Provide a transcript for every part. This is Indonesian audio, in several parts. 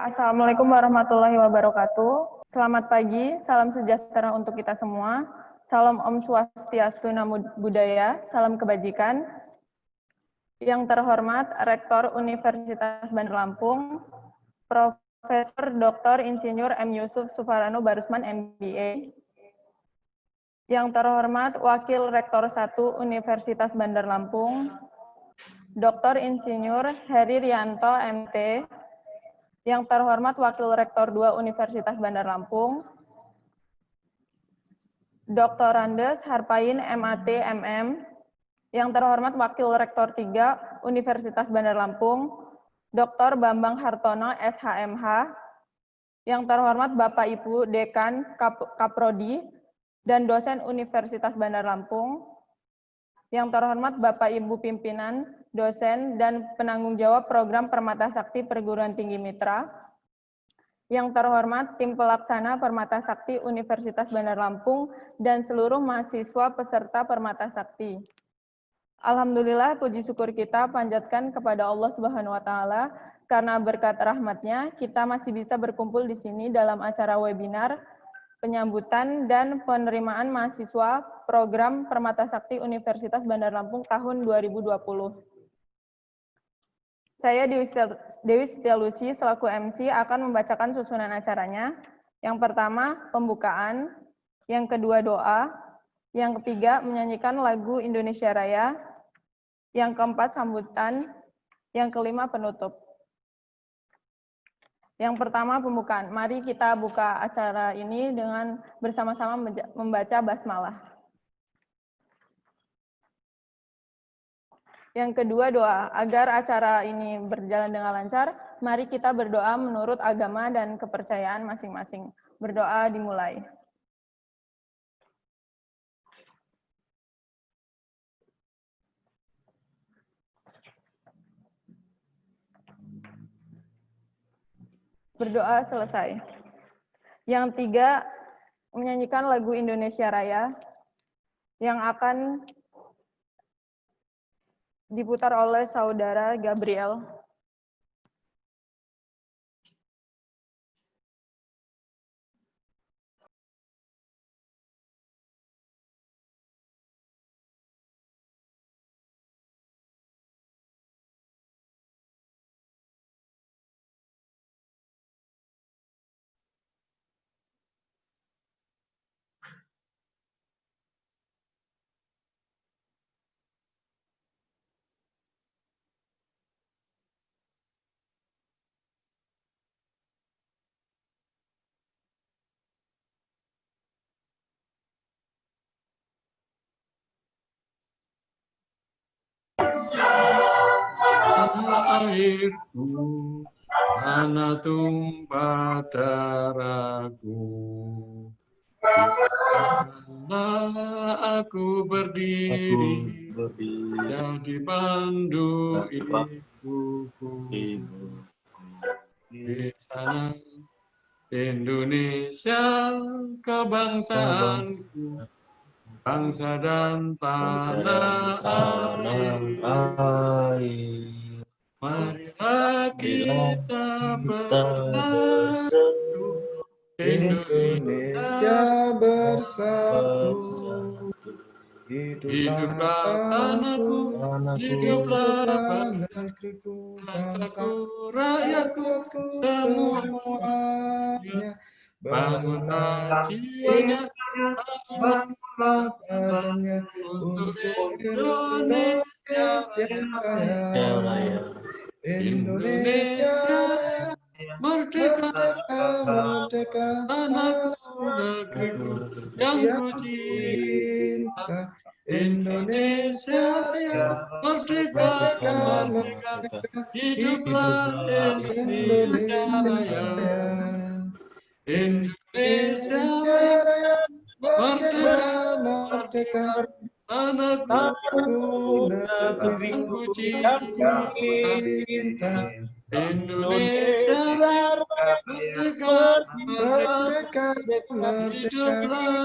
Assalamualaikum warahmatullahi wabarakatuh. Selamat pagi, salam sejahtera untuk kita semua. Salam Om Swastiastu, Namo Buddhaya, salam kebajikan. Yang terhormat Rektor Universitas Bandar Lampung, Profesor Dr. Insinyur M. Yusuf Sufarano Barusman, MBA. Yang terhormat Wakil Rektor 1 Universitas Bandar Lampung, Dr. Insinyur Heri Rianto, MT. Yang terhormat Wakil Rektor 2 Universitas Bandar Lampung, Dr. Andes Harpain, MAT, MM. Yang terhormat Wakil Rektor 3 Universitas Bandar Lampung, Dr. Bambang Hartono, SHMH. Yang terhormat Bapak Ibu Dekan Kaprodi dan dosen Universitas Bandar Lampung. Yang terhormat Bapak Ibu pimpinan, dosen, dan penanggung jawab program Permata Sakti Perguruan Tinggi Mitra. Yang terhormat tim pelaksana Permata Sakti Universitas Bandar Lampung dan seluruh mahasiswa peserta Permata Sakti. Alhamdulillah, puji syukur kita panjatkan kepada Allah Subhanahu wa Ta'ala, karena berkat rahmatnya kita masih bisa berkumpul di sini dalam acara webinar penyambutan dan penerimaan mahasiswa program Permata Sakti Universitas Bandar Lampung tahun 2020. Saya Dewi Setialusi selaku MC akan membacakan susunan acaranya. Yang pertama, pembukaan. Yang kedua, doa. Yang ketiga, menyanyikan lagu Indonesia Raya. Yang keempat, sambutan. Yang kelima, penutup. Yang pertama, pembukaan. Mari kita buka acara ini dengan bersama-sama membaca basmalah. Yang kedua, doa. Agar acara ini berjalan dengan lancar, mari kita berdoa menurut agama dan kepercayaan masing-masing. Berdoa dimulai. Berdoa selesai. Yang tiga, menyanyikan lagu Indonesia Raya yang akan diputar oleh Saudara Gabriel. Tanah airku, mana tumpah darahku, di sana aku berdiri, jadi pandu ibuku. Di sana Indonesia kebangsaanku, bangsa dan tanah air. Marilah kita bersatu, Indonesia bersatu. Hiduplah tanahku, hiduplah negeriku, bangsaku, rakyatku, semuanya. Bangunlah jiwanya, bangunlah badannya untuk Indonesia Raya. Indonesia merdeka, merdeka, tanahku, negeriku yang ku cinta. Indonesia Raya, merdeka, merdeka, hiduplah Indonesia Raya. Indonesia Raya, merdeka, merdeka, tanahku, negeriku cinta. Indonesia Raya, merdeka, merdeka,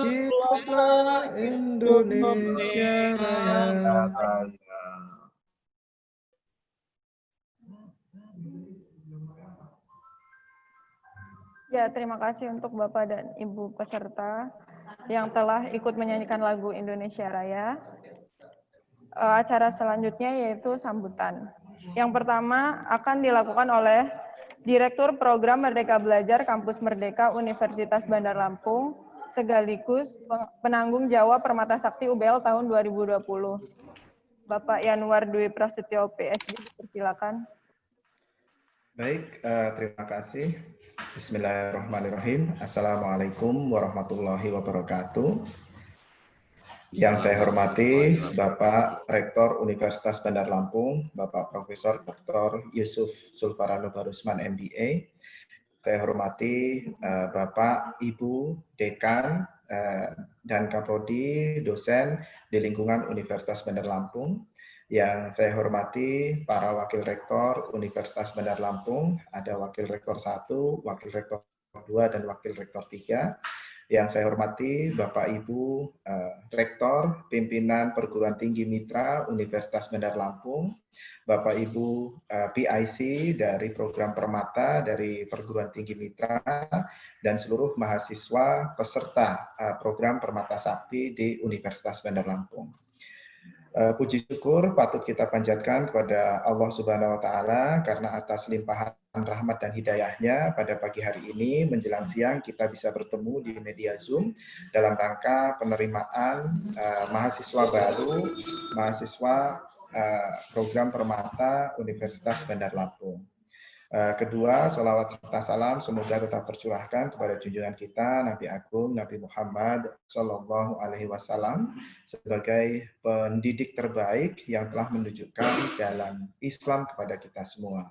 hiduplah Indonesia Raya. Ya, terima kasih untuk Bapak dan Ibu peserta yang telah ikut menyanyikan lagu Indonesia Raya. Acara selanjutnya yaitu sambutan. Yang pertama akan dilakukan oleh Direktur Program Merdeka Belajar Kampus Merdeka Universitas Bandar Lampung, sekaligus penanggung jawab Permata Sakti UBL tahun 2020. Bapak Yanuar Dwi Prasetyo PSD, persilakan. Baik, terima kasih. Bismillahirrahmanirrahim. Assalamualaikum warahmatullahi wabarakatuh. Yang saya hormati Bapak Rektor Universitas Bandar Lampung, Bapak Profesor Dr. Yusuf Zulfarano Barusman MBA. Saya hormati Bapak, Ibu, Dekan, dan Kaprodi, dosen di lingkungan Universitas Bandar Lampung. Yang saya hormati para Wakil Rektor Universitas Bandar Lampung, ada Wakil Rektor 1, Wakil Rektor 2, dan Wakil Rektor 3. Yang saya hormati Bapak Ibu Rektor, Pimpinan Perguruan Tinggi Mitra Universitas Bandar Lampung, Bapak Ibu PIC dari program Permata dari Perguruan Tinggi Mitra, dan seluruh mahasiswa peserta program Permata Sakti di Universitas Bandar Lampung. Puji syukur patut kita panjatkan kepada Allah Subhanahu wa Ta'ala karena atas limpahan rahmat dan hidayahnya pada pagi hari ini menjelang siang kita bisa bertemu di media Zoom dalam rangka penerimaan mahasiswa baru, mahasiswa program Permata Universitas Bandar Lampung. Kedua, salawat serta salam semoga tetap tercurahkan kepada junjungan kita Nabi Agung Nabi Muhammad Shallallahu Alaihi Wasallam sebagai pendidik terbaik yang telah menunjukkan jalan Islam kepada kita semua.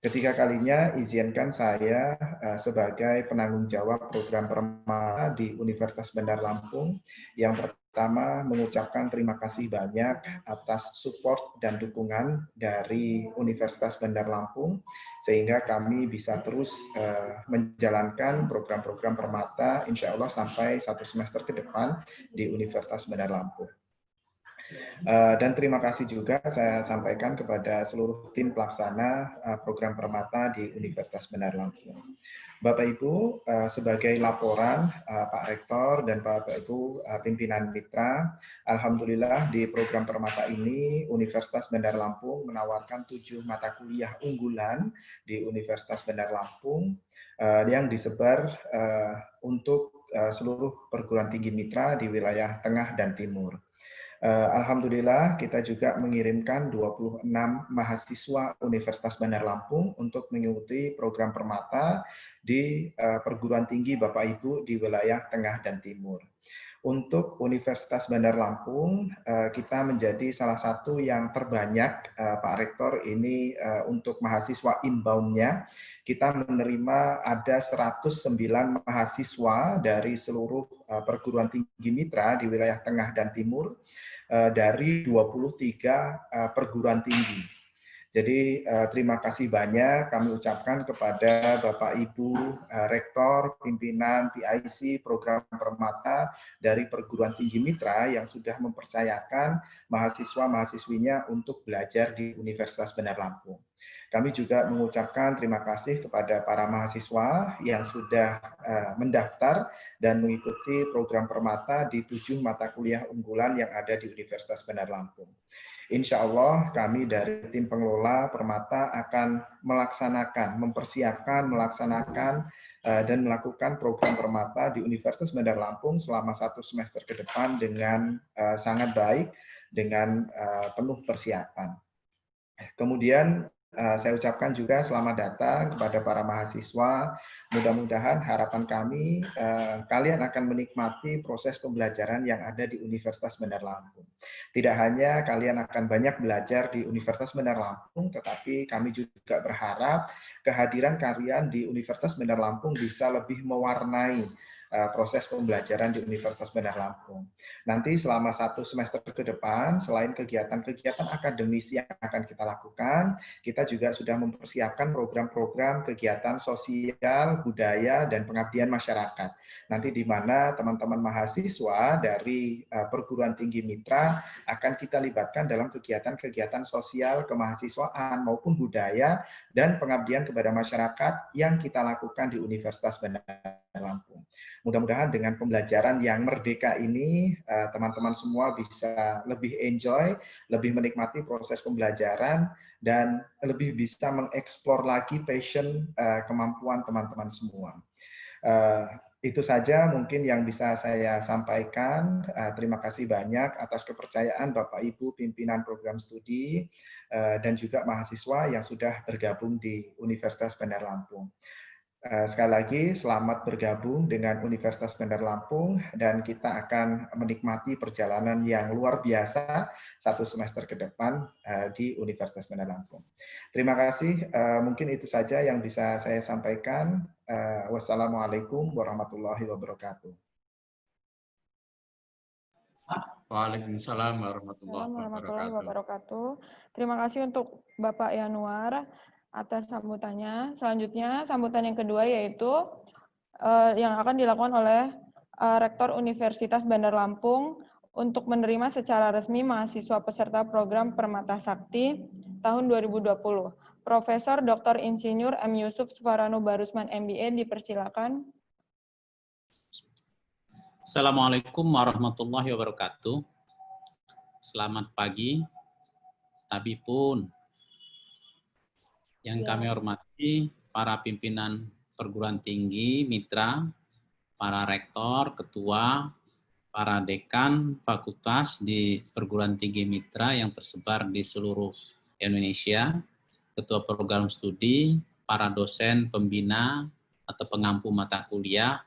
Ketiga kalinya izinkan saya sebagai penanggung jawab program Permata di Universitas Bandar Lampung yang pertama mengucapkan terima kasih banyak atas support dan dukungan dari Universitas Bandar Lampung sehingga kami bisa terus menjalankan program-program Permata insya Allah sampai 1 semester ke depan di Universitas Bandar Lampung. Dan terima kasih juga saya sampaikan kepada seluruh tim pelaksana program Permata di Universitas Bandar Lampung. Bapak Ibu, sebagai laporan Pak Rektor dan Bapak Ibu pimpinan mitra, alhamdulillah di program Permata ini Universitas Bandar Lampung menawarkan 7 mata kuliah unggulan di Universitas Bandar Lampung yang disebar untuk seluruh perguruan tinggi mitra di wilayah tengah dan timur. Alhamdulillah kita juga mengirimkan 26 mahasiswa Universitas Bandar Lampung untuk mengikuti program Permata di perguruan tinggi Bapak Ibu di wilayah tengah dan timur. Untuk Universitas Bandar Lampung, kita menjadi salah satu yang terbanyak, Pak Rektor, ini untuk mahasiswa inbound-nya. Kita menerima ada 109 mahasiswa dari seluruh perguruan tinggi mitra di wilayah tengah dan timur, dari 23 perguruan tinggi. Jadi terima kasih banyak kami ucapkan kepada Bapak Ibu Rektor, pimpinan PIC program Permata dari perguruan tinggi mitra yang sudah mempercayakan mahasiswa-mahasiswinya untuk belajar di Universitas Bandar Lampung. Kami juga mengucapkan terima kasih kepada para mahasiswa yang sudah mendaftar dan mengikuti program Permata di 7 mata kuliah unggulan yang ada di Universitas Bandar Lampung. Insya Allah kami dari tim pengelola Permata akan mempersiapkan, melaksanakan, dan melakukan program Permata di Universitas Bandar Lampung selama 1 semester ke depan dengan sangat baik, dengan penuh persiapan. Kemudian saya ucapkan juga selamat datang kepada para mahasiswa. Mudah-mudahan harapan kami kalian akan menikmati proses pembelajaran yang ada di Universitas Bandar Lampung. Tidak hanya kalian akan banyak belajar di Universitas Bandar Lampung, tetapi kami juga berharap kehadiran kalian di Universitas Bandar Lampung bisa lebih mewarnai proses pembelajaran di Universitas Bandar Lampung. Nanti selama 1 semester ke depan, selain kegiatan-kegiatan akademis yang akan kita lakukan, kita juga sudah mempersiapkan program-program kegiatan sosial, budaya, dan pengabdian masyarakat. Nanti di mana teman-teman mahasiswa dari perguruan tinggi mitra akan kita libatkan dalam kegiatan-kegiatan sosial kemahasiswaan maupun budaya dan pengabdian kepada masyarakat yang kita lakukan di Universitas Bandar Lampung. Mudah-mudahan dengan pembelajaran yang merdeka ini, teman-teman semua bisa lebih enjoy, lebih menikmati proses pembelajaran, dan lebih bisa mengeksplor lagi passion, kemampuan teman-teman semua. Itu saja mungkin yang bisa saya sampaikan. Terima kasih banyak atas kepercayaan Bapak Ibu pimpinan program studi dan juga mahasiswa yang sudah bergabung di Universitas Bandar Lampung. Sekali lagi, selamat bergabung dengan Universitas Bandar Lampung dan kita akan menikmati perjalanan yang luar biasa 1 semester ke depan di Universitas Bandar Lampung. Terima kasih, mungkin itu saja yang bisa saya sampaikan. Wassalamualaikum warahmatullahi wabarakatuh. Waalaikumsalam warahmatullahi wabarakatuh. Terima kasih untuk Bapak Yanuar atas sambutannya. Selanjutnya, sambutan yang kedua yaitu yang akan dilakukan oleh Rektor Universitas Bandar Lampung untuk menerima secara resmi mahasiswa peserta program Permata Sakti tahun 2020. Profesor Dr. Insinyur M. Yusuf Sufarano Barusman MBA, dipersilakan. Assalamualaikum warahmatullahi wabarakatuh. Selamat pagi, Tabipun. Yang kami hormati para pimpinan perguruan tinggi, mitra, para rektor, ketua, para dekan, fakultas di perguruan tinggi mitra yang tersebar di seluruh Indonesia, ketua program studi, para dosen pembina atau pengampu mata kuliah,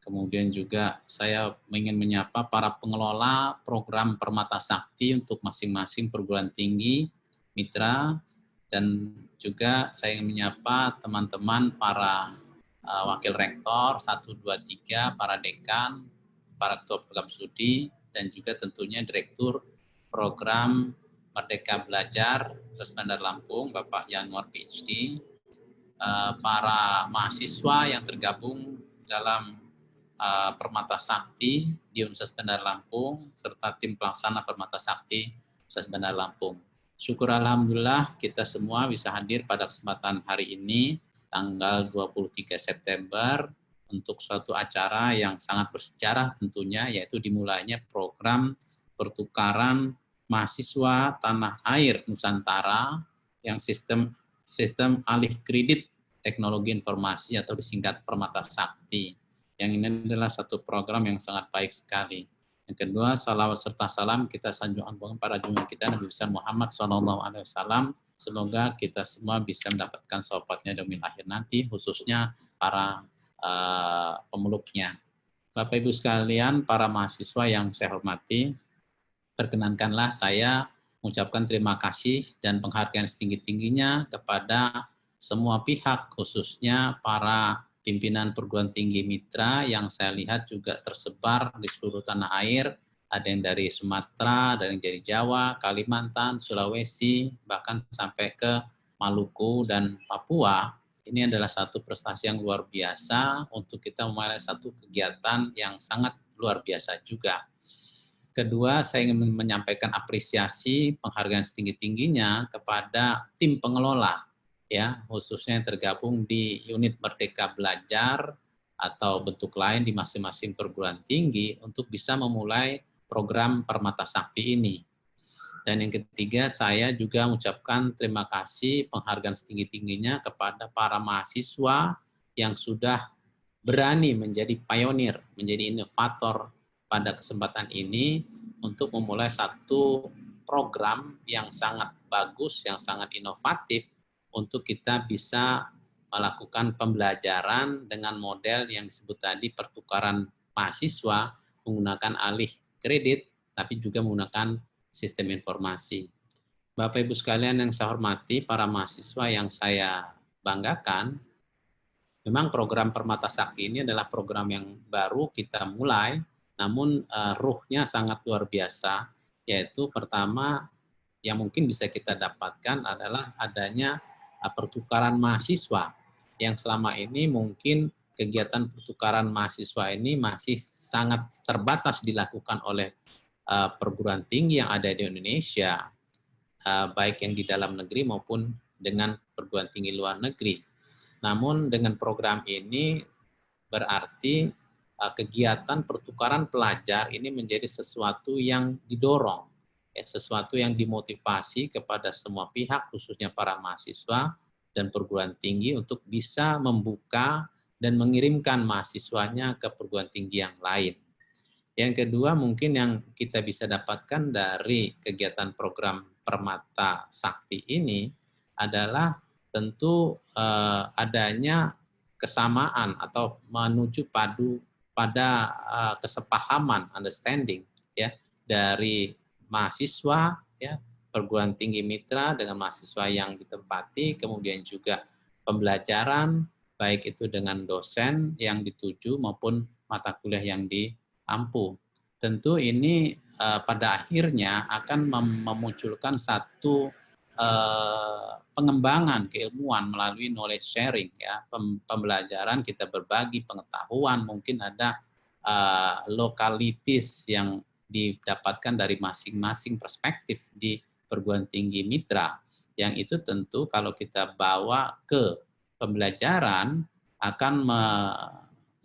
kemudian juga saya ingin menyapa para pengelola program Permata Sakti untuk masing-masing perguruan tinggi, mitra, dan juga saya ingin menyapa teman-teman para wakil rektor 1, 2, 3, para dekan, para ketua program studi, dan juga tentunya direktur program Merdeka Belajar Universitas Bandar Lampung, Bapak Yanuar PhD, para mahasiswa yang tergabung dalam Permata Sakti di Universitas Bandar Lampung, serta tim pelaksana Permata Sakti Universitas Bandar Lampung. Syukur alhamdulillah kita semua bisa hadir pada kesempatan hari ini, tanggal 23 September, untuk suatu acara yang sangat bersejarah tentunya, yaitu dimulainya program pertukaran mahasiswa tanah air Nusantara yang sistem alih kredit teknologi informasi atau disingkat Permata Sakti. Yang ini adalah satu program yang sangat baik sekali. Yang kedua, salawat serta salam kita sanjungan pada junjungan kita Nabi besar Muhammad SAW. Semoga kita semua bisa mendapatkan syafaatnya demi akhir nanti, khususnya para pemeluknya. Bapak Ibu sekalian, para mahasiswa yang saya hormati, perkenankanlah saya mengucapkan terima kasih dan penghargaan setinggi-tingginya kepada semua pihak, khususnya para pimpinan perguruan tinggi mitra yang saya lihat juga tersebar di seluruh tanah air, ada yang dari Sumatera, ada yang dari Jawa, Kalimantan, Sulawesi, bahkan sampai ke Maluku dan Papua. Ini adalah satu prestasi yang luar biasa untuk kita memulai satu kegiatan yang sangat luar biasa juga. Kedua, saya ingin menyampaikan apresiasi penghargaan setinggi-tingginya kepada tim pengelola, ya, khususnya yang tergabung di unit Merdeka Belajar atau bentuk lain di masing-masing perguruan tinggi untuk bisa memulai program Permata Sakti ini. Dan yang ketiga, saya juga mengucapkan terima kasih penghargaan setinggi-tingginya kepada para mahasiswa yang sudah berani menjadi pionir, menjadi inovator pada kesempatan ini untuk memulai satu program yang sangat bagus, yang sangat inovatif, untuk kita bisa melakukan pembelajaran dengan model yang disebut tadi pertukaran mahasiswa menggunakan alih kredit, tapi juga menggunakan sistem informasi. Bapak Ibu sekalian yang saya hormati, para mahasiswa yang saya banggakan, Memang program Permata Sakti ini adalah program yang baru kita mulai, namun ruhnya sangat luar biasa, yaitu pertama yang mungkin bisa kita dapatkan adalah adanya pertukaran mahasiswa, yang selama ini mungkin kegiatan pertukaran mahasiswa ini masih sangat terbatas dilakukan oleh perguruan tinggi yang ada di Indonesia, baik yang di dalam negeri maupun dengan perguruan tinggi luar negeri. Namun dengan program ini berarti kegiatan pertukaran pelajar ini menjadi sesuatu yang didorong, ya, sesuatu yang dimotivasi kepada semua pihak, khususnya para mahasiswa dan perguruan tinggi untuk bisa membuka dan mengirimkan mahasiswanya ke perguruan tinggi yang lain. Yang kedua mungkin yang kita bisa dapatkan dari kegiatan program Permata Sakti ini adalah tentu adanya kesamaan atau menuju pada kesepahaman, understanding, ya, dari mahasiswa, ya, perguruan tinggi mitra dengan mahasiswa yang ditempati, kemudian juga pembelajaran baik itu dengan dosen yang dituju maupun mata kuliah yang diampu. Tentu ini pada akhirnya akan memunculkan satu pengembangan keilmuan melalui knowledge sharing, ya, pembelajaran, kita berbagi pengetahuan, mungkin ada lokalitis yang didapatkan dari masing-masing perspektif di perguruan tinggi mitra, yang itu tentu kalau kita bawa ke pembelajaran akan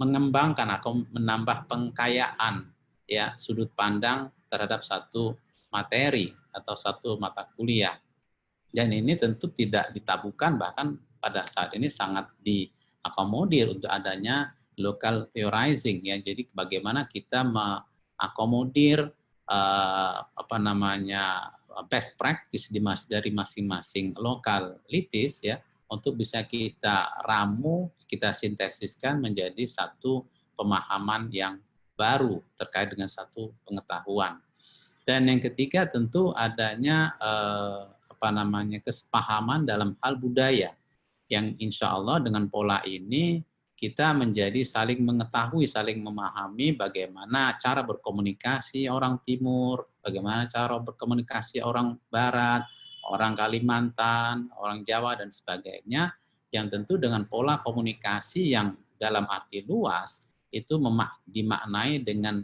mengembangkan atau menambah pengkayaan, ya, sudut pandang terhadap satu materi atau satu mata kuliah. Dan ini tentu tidak ditabuhkan, bahkan pada saat ini sangat diakomodir untuk adanya local theorizing, ya. Jadi bagaimana kita mengakomodir best practice dari masing-masing lokalitis, ya, untuk bisa kita ramu, kita sintesiskan menjadi satu pemahaman yang baru terkait dengan satu pengetahuan. Dan yang ketiga tentu adanya kesepahaman dalam hal budaya, yang insya Allah dengan pola ini kita menjadi saling mengetahui, saling memahami bagaimana cara berkomunikasi orang Timur, bagaimana cara berkomunikasi orang Barat, orang Kalimantan, orang Jawa, dan sebagainya, yang tentu dengan pola komunikasi yang dalam arti luas itu dimaknai dengan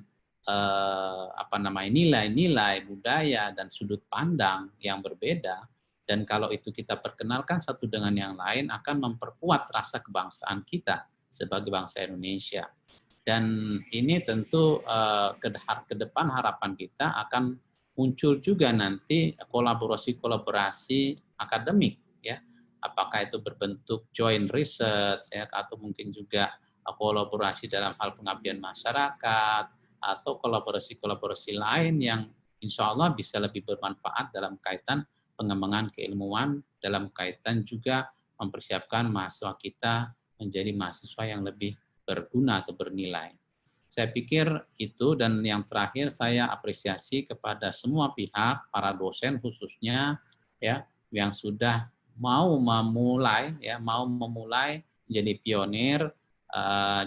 nilai-nilai budaya dan sudut pandang yang berbeda. Dan kalau itu kita perkenalkan satu dengan yang lain akan memperkuat rasa kebangsaan kita sebagai bangsa Indonesia. Dan ini tentu ke depan harapan kita akan muncul juga nanti kolaborasi-kolaborasi akademik, ya. Apakah itu berbentuk joint research, ya, atau mungkin juga kolaborasi dalam hal pengabdian masyarakat, atau kolaborasi-kolaborasi lain yang insya Allah bisa lebih bermanfaat dalam kaitan pengembangan keilmuan, dalam kaitan juga mempersiapkan mahasiswa kita menjadi mahasiswa yang lebih berguna atau bernilai. Saya pikir itu, dan yang terakhir saya apresiasi kepada semua pihak, para dosen khususnya, ya, yang sudah mau memulai menjadi pionir,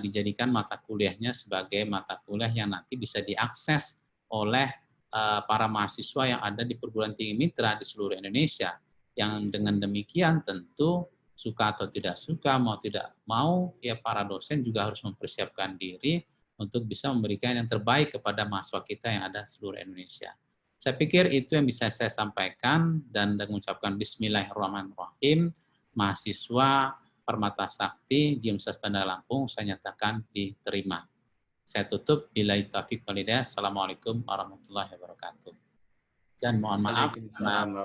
dijadikan mata kuliahnya sebagai mata kuliah yang nanti bisa diakses oleh para mahasiswa yang ada di perguruan tinggi mitra di seluruh Indonesia. Yang dengan demikian tentu suka atau tidak suka, mau tidak mau, ya, para dosen juga harus mempersiapkan diri untuk bisa memberikan yang terbaik kepada mahasiswa kita yang ada di seluruh Indonesia. Saya pikir itu yang bisa saya sampaikan, dan mengucapkan Bismillahirrahmanirrahim. Mahasiswa Permata Sakti di Universitas Bandar Lampung saya nyatakan diterima. Saya tutup, billahi taufiq wal hidayah. Assalamualaikum warahmatullahi wabarakatuh. Dan mohon maaf karena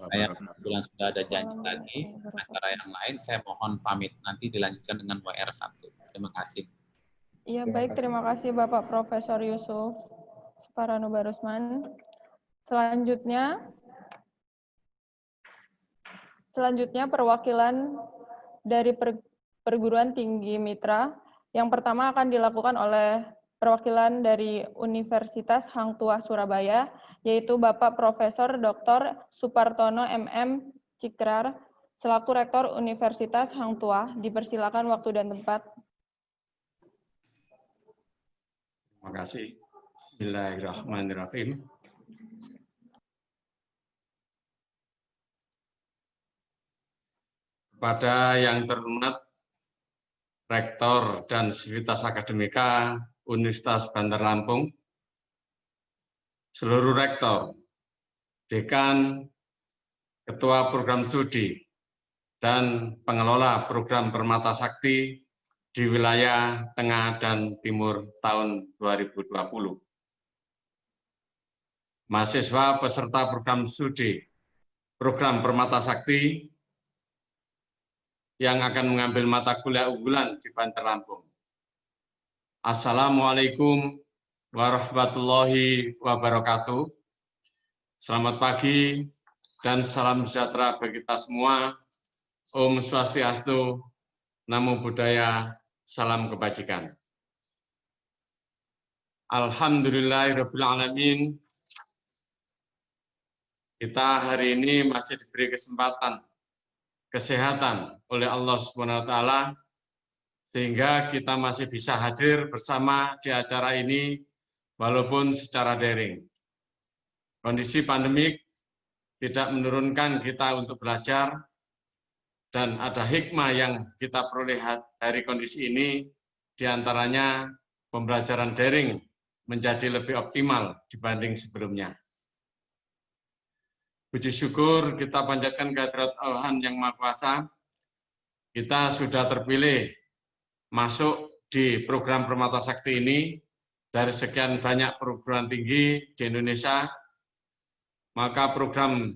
saya kebetulan sudah ada janji lagi acara yang lain, saya mohon pamit, nanti dilanjutkan dengan WR1. Terima kasih. Iya, baik, terima kasih Bapak Profesor Yusuf Suparano Barusman. Selanjutnya perwakilan dari perguruan tinggi mitra. Yang pertama akan dilakukan oleh perwakilan dari Universitas Hang Tuah Surabaya, yaitu Bapak Profesor Dr. Supartono MM Cikrar, Selaku Rektor Universitas Hang Tuah, dipersilakan waktu dan tempat. Terima kasih. Bismillahirrahmanirrahim. Kepada yang terhormat Rektor dan Sivitas Akademika Universitas Bandar Lampung, seluruh rektor, dekan, ketua program studi, dan pengelola program Permata Sakti di wilayah Tengah dan Timur tahun 2020. Mahasiswa peserta program studi program Permata Sakti yang akan mengambil mata kuliah unggulan di Bandar Lampung. Assalamualaikum warahmatullahi wabarakatuh. Selamat pagi dan salam sejahtera bagi kita semua. Om Swastiastu, Namo Buddhaya, salam kebajikan. Alhamdulillahirrahmanirrahim. Kita hari ini masih diberi kesempatan kesehatan oleh Allah Subhanahu wa Ta'ala, sehingga kita masih bisa hadir bersama di acara ini walaupun secara daring. Kondisi pandemik tidak menurunkan kita untuk belajar, dan ada hikmah yang kita peroleh dari kondisi ini, diantaranya pembelajaran daring menjadi lebih optimal dibanding sebelumnya. Puji syukur kita panjatkan kehadirat Tuhan Yang Maha Kuasa. Kita sudah terpilih masuk di program Permata Sakti ini dari sekian banyak perguruan tinggi di Indonesia. Maka program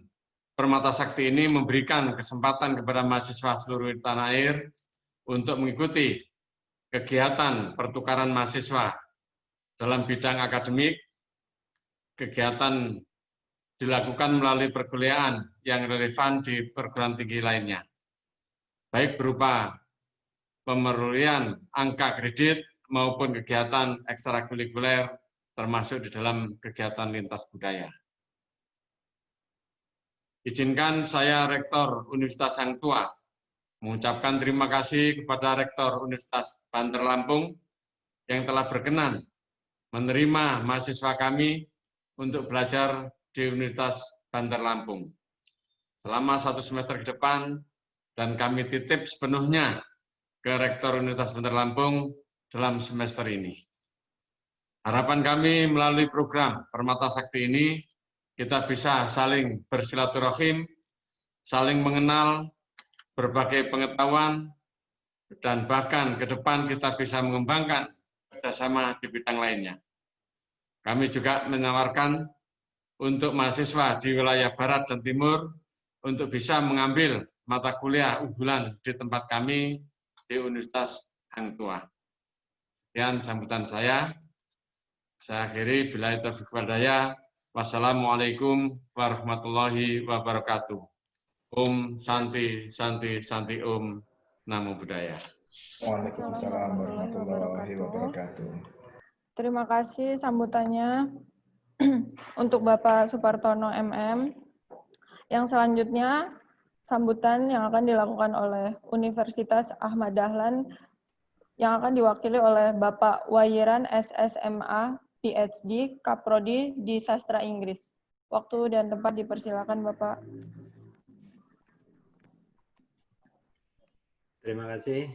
Permata Sakti ini memberikan kesempatan kepada mahasiswa seluruh tanah air untuk mengikuti kegiatan pertukaran mahasiswa dalam bidang akademik, kegiatan dilakukan melalui perkuliahan yang relevan di perguruan tinggi lainnya, baik berupa pemberian angka kredit maupun kegiatan ekstrakurikuler, termasuk di dalam kegiatan lintas budaya. Izinkan saya, Rektor Universitas Hang Tuah, mengucapkan terima kasih kepada Rektor Universitas Bandar Lampung yang telah berkenan menerima mahasiswa kami untuk belajar di Universitas Bandar Lampung selama 1 semester ke depan, dan kami titip sepenuhnya ke Rektor Universitas Bandar Lampung dalam semester ini. Harapan kami melalui program Permata Sakti ini, kita bisa saling bersilaturahim, saling mengenal, berbagai pengetahuan, dan bahkan ke depan kita bisa mengembangkan kerjasama di bidang lainnya. Kami juga menawarkan untuk mahasiswa di wilayah Barat dan Timur untuk bisa mengambil mata kuliah unggulan di tempat kami di Universitas Hang Tuah. Sekian sambutan saya. Saya akhiri, billahi taufiq wal hidayah. Wassalamualaikum warahmatullahi wabarakatuh. Om Santi Santi Santi Om, Namo Buddhaya. Waalaikumsalam warahmatullahi wabarakatuh. Terima kasih sambutannya untuk Bapak Supartono MM. Yang selanjutnya, sambutan yang akan dilakukan oleh Universitas Ahmad Dahlan yang akan diwakili oleh Bapak Wayiran SSMA PhD, Kaprodi di Sastra Inggris. Waktu dan tempat dipersilakan, Bapak. Terima kasih,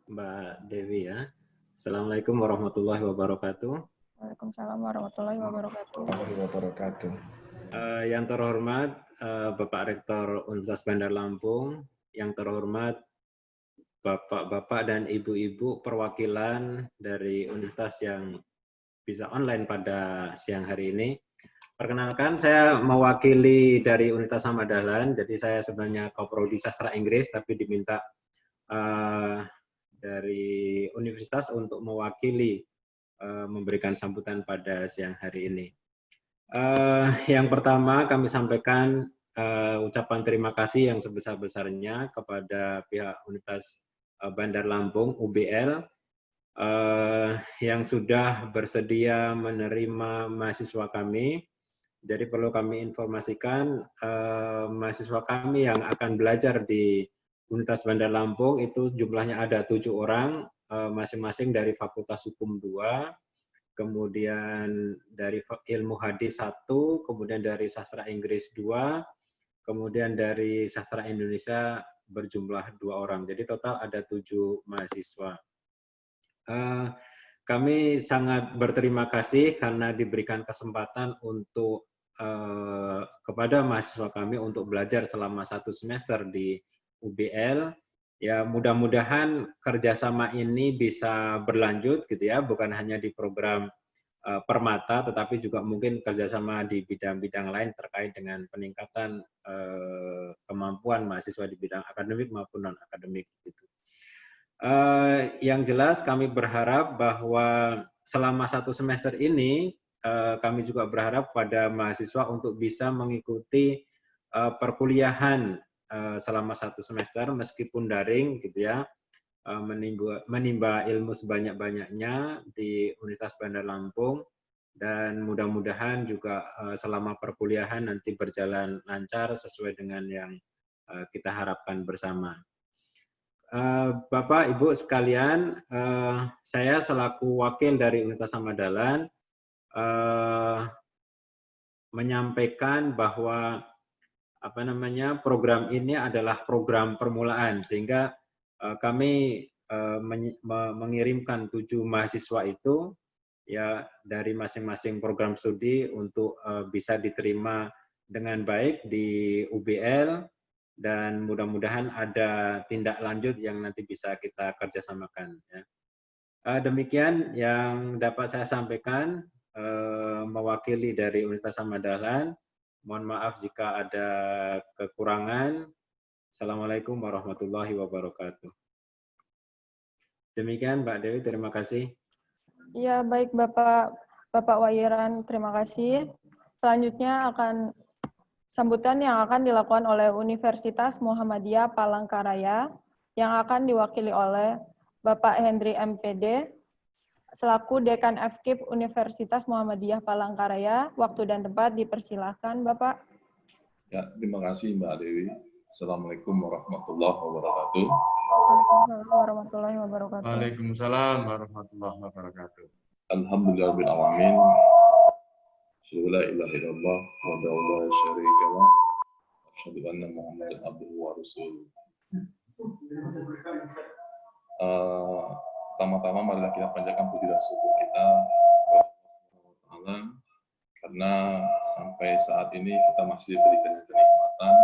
Mbak Dewi ya. Assalamualaikum warahmatullahi wabarakatuh. Waalaikumsalam warahmatullahi wabarakatuh. Yang terhormat Bapak Rektor Universitas Bandar Lampung, yang terhormat Bapak-bapak dan ibu-ibu perwakilan dari universitas yang bisa online pada siang hari ini. Perkenalkan, saya mewakili dari Universitas Ahmad Dahlan, jadi saya sebenarnya Kaprodi Sastra Inggris, tapi diminta dari universitas untuk mewakili memberikan sambutan pada siang hari ini. Yang pertama kami sampaikan ucapan terima kasih yang sebesar-besarnya kepada pihak Universitas Bandar Lampung UBL yang sudah bersedia menerima mahasiswa kami. Jadi perlu kami informasikan mahasiswa kami yang akan belajar di Universitas Bandar Lampung itu jumlahnya ada 7 orang, masing-masing dari Fakultas Hukum 2, kemudian dari Ilmu Hadis 1, kemudian dari Sastra Inggris 2, kemudian dari Sastra Indonesia berjumlah 2 orang. Jadi total ada 7 mahasiswa. Kami sangat berterima kasih karena diberikan kesempatan untuk kepada mahasiswa kami untuk belajar selama 1 semester di UBL. Ya, mudah-mudahan kerjasama ini bisa berlanjut gitu ya, bukan hanya di program Permata, tetapi juga mungkin kerjasama di bidang-bidang lain terkait dengan peningkatan kemampuan mahasiswa di bidang akademik maupun non-akademik. Gitu. Yang jelas kami berharap bahwa selama 1 semester ini, kami juga berharap pada mahasiswa untuk bisa mengikuti perkuliahan selama 1 semester meskipun daring gitu ya, menimba ilmu sebanyak-banyaknya di Universitas Bandar Lampung, dan mudah-mudahan juga selama perkuliahan nanti berjalan lancar sesuai dengan yang kita harapkan bersama. Bapak, Ibu sekalian, saya selaku wakil dari Universitas Hamadan menyampaikan bahwa program ini adalah program permulaan, sehingga kami mengirimkan 7 mahasiswa itu ya dari masing-masing program studi untuk bisa diterima dengan baik di UBL, dan mudah-mudahan ada tindak lanjut yang nanti bisa kita kerjasamakan. Ya. Demikian yang dapat saya sampaikan mewakili dari Universitas Hamadan. Mohon maaf jika ada kekurangan. Assalamualaikum warahmatullahi wabarakatuh. Demikian Mbak Dewi, terima kasih. Ya, baik Bapak Wayiran, terima kasih. Selanjutnya sambutan yang akan dilakukan oleh Universitas Muhammadiyah Palangkaraya yang akan diwakili oleh Bapak Hendri MPD selaku Dekan FKIP Universitas Muhammadiyah Palangkaraya. Waktu dan tempat dipersilahkan, Bapak. Ya, terima kasih Mbak Dewi. Assalamualaikum warahmatullahi wabarakatuh. Waalaikumsalam warahmatullahi wabarakatuh. Waalaikumsalam warahmatullahi wabarakatuh. Alhamdulillahirabbil alamin. La ilaha illallah wa la syarika lah. Asyhadu anna Muhammadan abduhu wa rasuluh. Pertama-tama marilah kita panjatkan puji dan syukur kita kepada Allah Taala karena sampai saat ini kita masih diberikan kenikmatan,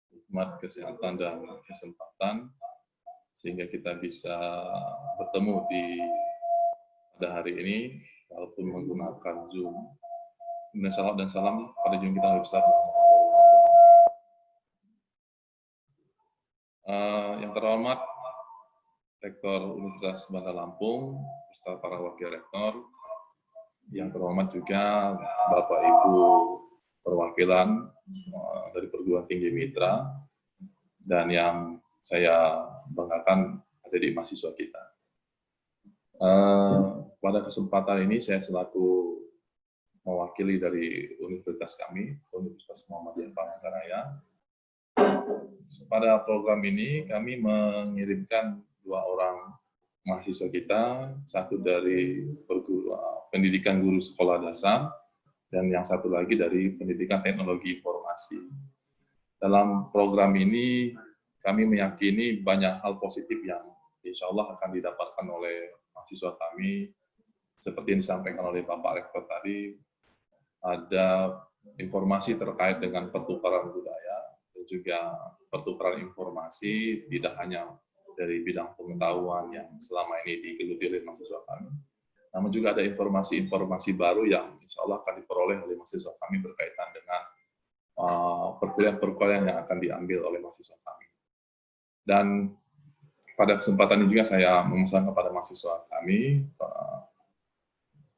nikmat kesehatan dan kesempatan sehingga kita bisa bertemu pada hari ini walaupun menggunakan Zoom. Kemudian salam dan salam pada junjungan kita Nabi besar Muhammad SAW. Yang terhormat Rektor Universitas Bandar Lampung beserta para wakil rektor, yang terhormat juga Bapak Ibu perwakilan dari perguruan tinggi mitra, dan yang saya banggakan adik mahasiswa kita. Pada kesempatan ini saya selaku mewakili dari universitas kami, Universitas Muhammadiyah Palangkaraya. Pada program ini kami mengirimkan 2 orang mahasiswa kita, satu dari pendidikan guru sekolah dasar, dan yang satu lagi dari pendidikan teknologi informasi. Dalam program ini kami meyakini banyak hal positif yang insya Allah akan didapatkan oleh mahasiswa kami. Seperti yang disampaikan oleh Bapak Rektor tadi, ada informasi terkait dengan pertukaran budaya, dan juga pertukaran informasi, tidak hanya dari bidang pengetahuan yang selama ini digeluti oleh mahasiswa kami, namun juga ada informasi-informasi baru yang insya Allah akan diperoleh oleh mahasiswa kami berkaitan dengan perkuliahan-perkuliahan yang akan diambil oleh mahasiswa kami. Dan pada kesempatan ini juga saya memesan kepada mahasiswa kami,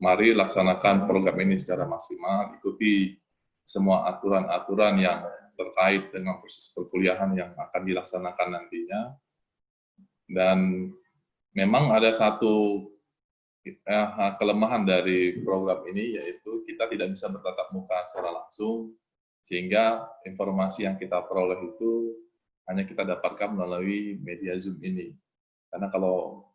mari laksanakan program ini secara maksimal, ikuti semua aturan-aturan yang terkait dengan proses perkuliahan yang akan dilaksanakan nantinya. Dan memang ada satu kelemahan dari program ini, yaitu kita tidak bisa bertatap muka secara langsung, sehingga informasi yang kita peroleh itu hanya kita dapatkan melalui media Zoom ini. Karena kalau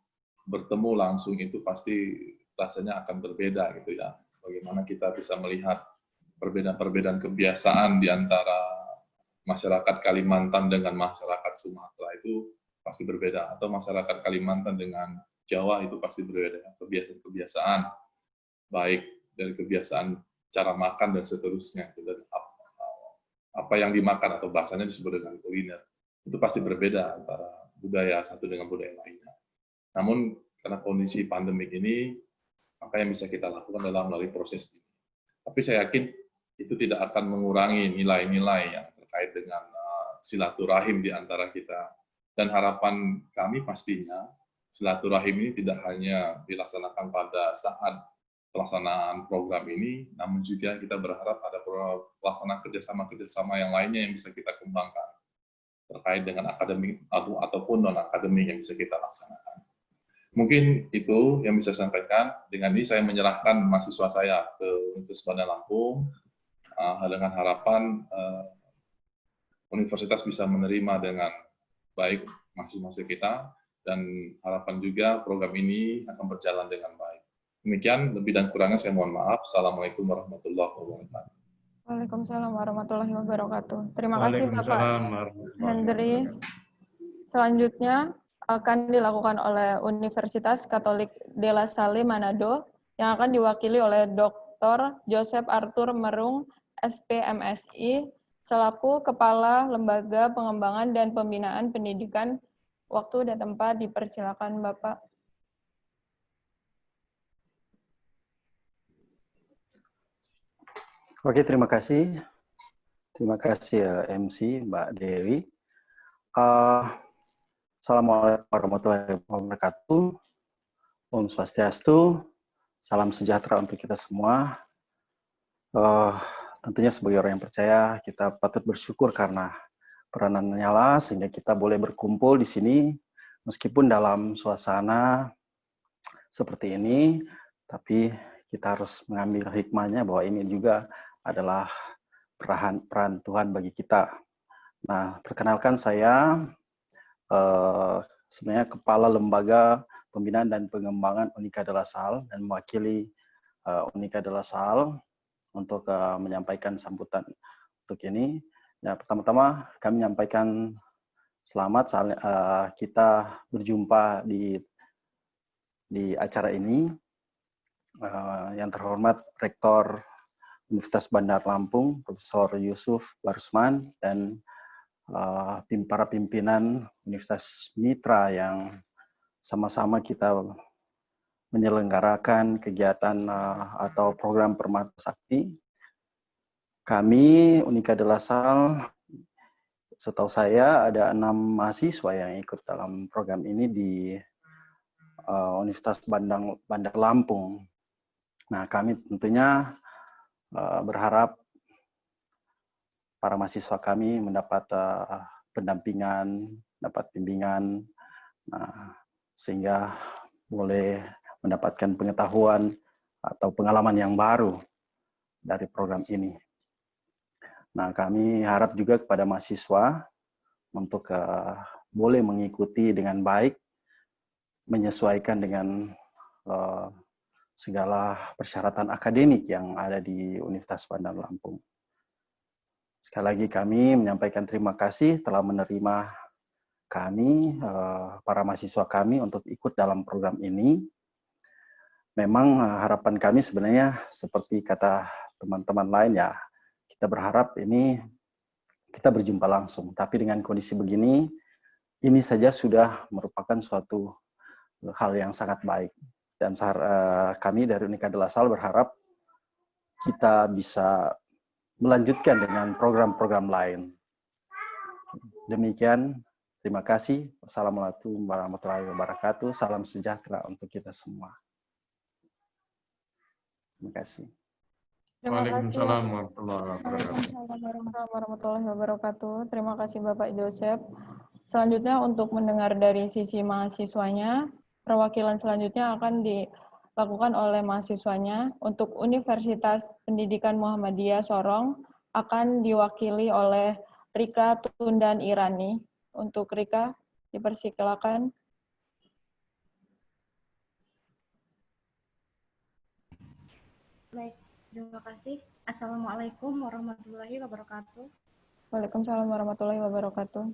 bertemu langsung itu pasti rasanya akan berbeda gitu ya. Bagaimana kita bisa melihat perbedaan-perbedaan kebiasaan di antara masyarakat Kalimantan dengan masyarakat Sumatera itu pasti berbeda, atau masyarakat Kalimantan dengan Jawa itu pasti berbeda. Kebiasaan-kebiasaan, baik dari kebiasaan cara makan dan seterusnya. Dan apa yang dimakan atau bahasanya disebut dengan kuliner, itu pasti berbeda antara budaya satu dengan budaya lainnya. Namun karena kondisi pandemik ini, maka yang bisa kita lakukan adalah melalui proses ini. Tapi saya yakin itu tidak akan mengurangi nilai-nilai yang terkait dengan silaturahim di antara kita. Dan harapan kami pastinya silaturahim ini tidak hanya dilaksanakan pada saat pelaksanaan program ini, namun juga kita berharap ada pelaksanaan kerjasama-kerjasama yang lainnya yang bisa kita kembangkan terkait dengan akademik ataupun non-akademik yang bisa kita laksanakan. Mungkin itu yang bisa saya sampaikan. Dengan ini saya menyerahkan mahasiswa saya ke Universitas Bandar Lampung dengan harapan universitas bisa menerima dengan baik mahasiswa kita, dan harapan juga program ini akan berjalan dengan baik. Demikian, lebih dan kurangnya saya mohon maaf. Assalamualaikum warahmatullahi wabarakatuh. Waalaikumsalam warahmatullahi wabarakatuh. Terima kasih Bapak Waalaikumsalam warahmatullahi Hendri. wabarakatuh. Selanjutnya akan dilakukan oleh Universitas Katolik de la Salle Manado yang akan diwakili oleh Dr. Joseph Arthur Merung, SPMSI, selaku Kepala Lembaga Pengembangan dan Pembinaan Pendidikan. Waktu dan tempat dipersilakan Bapak. Oke, terima kasih. Terima kasih MC Mbak Dewi. Assalamualaikum warahmatullahi wabarakatuh. Om Swastiastu. Salam sejahtera untuk kita semua. Tentunya sebagai orang yang percaya, kita patut bersyukur karena peranannya lah sehingga kita boleh berkumpul di sini meskipun dalam suasana seperti ini, tapi kita harus mengambil hikmahnya bahwa ini juga adalah peran Tuhan bagi kita. Nah, perkenalkan saya sebenarnya Kepala Lembaga Pembinaan dan Pengembangan Unika de la Salle dan mewakili Unika de la Salle untuk menyampaikan sambutan untuk ini. Ya, pertama-tama kami menyampaikan selamat kita berjumpa di acara ini. Yang terhormat Rektor Universitas Bandar Lampung, Profesor Yusuf Barsman, dan para pimpinan Universitas Mitra yang sama-sama kita menyelenggarakan kegiatan atau program Permata Sakti. Kami Unika de la Salle, setahu saya ada 6 mahasiswa yang ikut dalam program ini di Universitas Bandar Lampung. Nah, kami tentunya berharap para mahasiswa kami mendapat pendampingan, dapat bimbingan, sehingga boleh mendapatkan pengetahuan atau pengalaman yang baru dari program ini. Nah, kami harap juga kepada mahasiswa untuk boleh mengikuti dengan baik, menyesuaikan dengan segala persyaratan akademik yang ada di Universitas Bandar Lampung. Sekali lagi kami menyampaikan terima kasih telah menerima kami, para mahasiswa kami untuk ikut dalam program ini. Memang harapan kami sebenarnya seperti kata teman-teman lain ya, kita berharap ini kita berjumpa langsung. Tapi dengan kondisi begini, ini saja sudah merupakan suatu hal yang sangat baik. Dan kami dari Unika de la Salle berharap kita bisa melanjutkan dengan program-program lain. Demikian, terima kasih. Wassalamualaikum warahmatullahi wabarakatuh. Salam sejahtera untuk kita semua. Terima kasih. Waalaikumsalam warahmatullahi wabarakatuh. Waalaikumsalam warahmatullahi wabarakatuh. Terima kasih Bapak Joseph. Selanjutnya untuk mendengar dari sisi mahasiswanya, perwakilan selanjutnya akan dilakukan oleh mahasiswanya. Untuk Universitas Pendidikan Muhammadiyah Sorong akan diwakili oleh Rika Tundan Irani. Untuk Rika, dipersilakan. Baik, terima kasih. Assalamualaikum warahmatullahi wabarakatuh. Waalaikumsalam warahmatullahi wabarakatuh.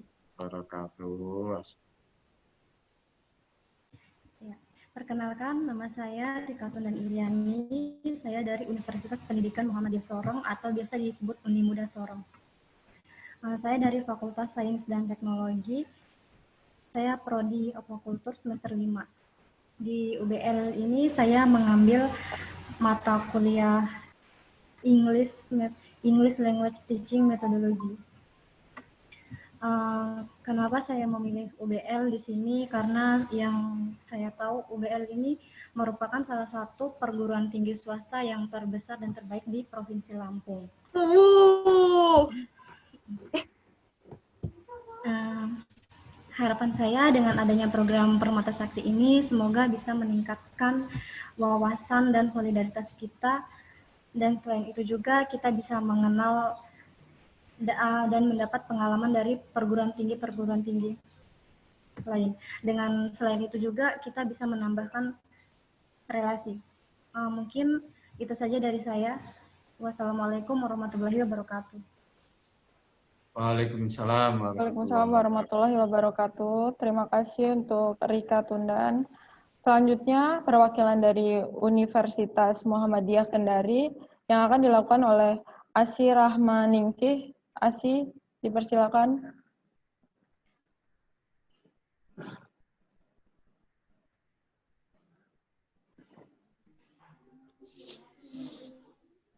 Ya, perkenalkan, nama saya Rika Tundan Iriani. Saya dari Universitas Pendidikan Muhammadiyah Sorong atau biasa disebut Unimuda Sorong. Saya dari Fakultas Sains dan Teknologi. Saya prodi Aquaculture semester 5. Di UBL ini saya mengambil mata kuliah English Language Teaching Methodology. Kenapa saya memilih UBL di sini? Karena yang saya tahu UBL ini merupakan salah satu perguruan tinggi swasta yang terbesar dan terbaik di Provinsi Lampung. Harapan saya dengan adanya program Permata Sakti ini semoga bisa meningkatkan wawasan dan solidaritas kita, dan selain itu juga kita bisa mengenal dan mendapat pengalaman dari perguruan tinggi lain. Dengan selain itu juga kita bisa menambahkan relasi. Mungkin itu saja dari saya. Wassalamualaikum warahmatullahi wabarakatuh. Waalaikumsalam Warahmatullahi wabarakatuh. Terima kasih untuk Rika Tundan. Selanjutnya, perwakilan dari Universitas Muhammadiyah Kendari yang akan dilakukan oleh Asi Rahmaningsih. Asi, dipersilakan.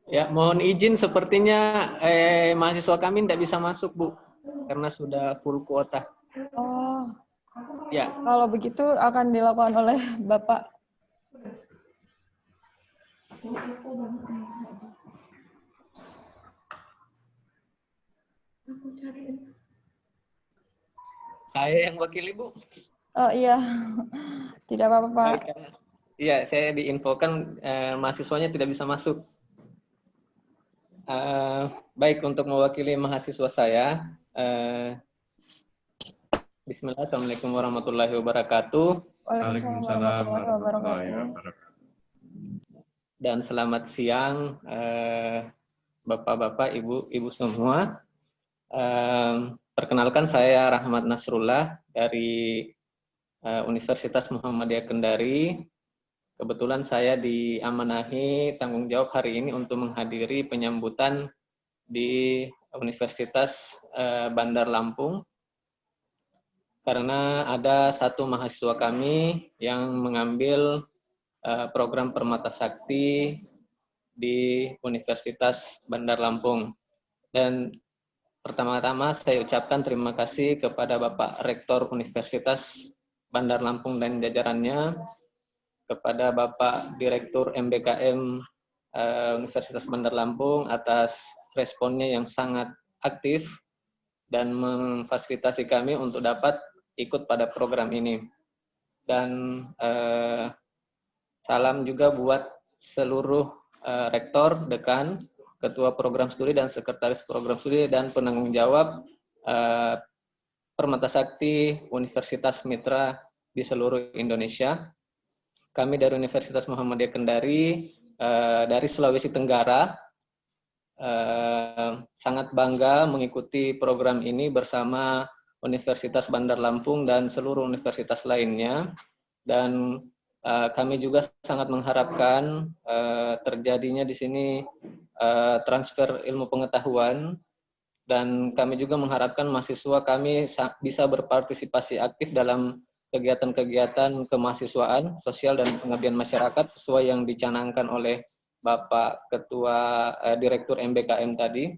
Ya, mohon izin sepertinya mahasiswa kami tidak bisa masuk, Bu, karena sudah full kuota. Oh, ya. Kalau begitu akan dilakukan oleh Bapak. Saya yang wakili, Bu. Oh iya, tidak apa-apa, Pak. Iya, saya diinfokan mahasiswanya tidak bisa masuk. Baik, untuk mewakili mahasiswa saya, Bismillah, Assalamualaikum warahmatullahi wabarakatuh. Waalaikumsalam warahmatullahi wabarakatuh. Dan selamat siang, Bapak-bapak, Ibu semua. Perkenalkan, saya Rahmat Nasrullah dari Universitas Muhammadiyah Kendari. Kebetulan saya diamanahi tanggung jawab hari ini untuk menghadiri penyambutan di Universitas Bandar Lampung, karena ada satu mahasiswa kami yang mengambil program Permata Sakti di Universitas Bandar Lampung. Dan pertama-tama saya ucapkan terima kasih kepada Bapak Rektor Universitas Bandar Lampung dan jajarannya, kepada Bapak Direktur MBKM Universitas Bandar Lampung atas responnya yang sangat aktif dan memfasilitasi kami untuk dapat ikut pada program ini. Dan salam juga buat seluruh rektor, dekan, ketua program studi dan sekretaris program studi dan penanggung jawab Permata Sakti Universitas Mitra di seluruh Indonesia. Kami dari Universitas Muhammadiyah Kendari dari Sulawesi Tenggara sangat bangga mengikuti program ini bersama Universitas Bandar Lampung dan seluruh universitas lainnya. Dan kami juga sangat mengharapkan terjadinya di sini transfer ilmu pengetahuan, dan kami juga mengharapkan mahasiswa kami bisa berpartisipasi aktif dalam kegiatan-kegiatan kemahasiswaan, sosial, dan pengabdian masyarakat sesuai yang dicanangkan oleh Bapak Ketua Direktur MBKM tadi.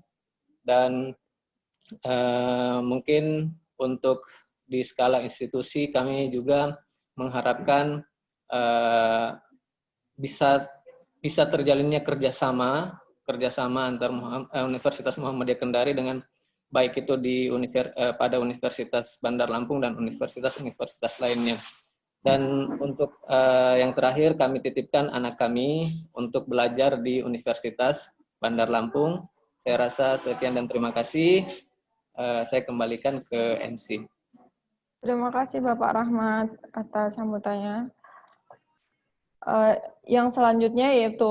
Dan mungkin untuk di skala institusi kami juga mengharapkan bisa terjalinnya kerjasama antar Universitas Muhammadiyah Kendari dengan baik itu pada Universitas Bandar Lampung dan universitas-universitas lainnya. Dan untuk yang terakhir, kami titipkan anak kami untuk belajar di Universitas Bandar Lampung. Saya rasa sekian dan terima kasih. Saya kembalikan ke MC. Terima kasih Bapak Rahmat atas sambutannya. Yang selanjutnya yaitu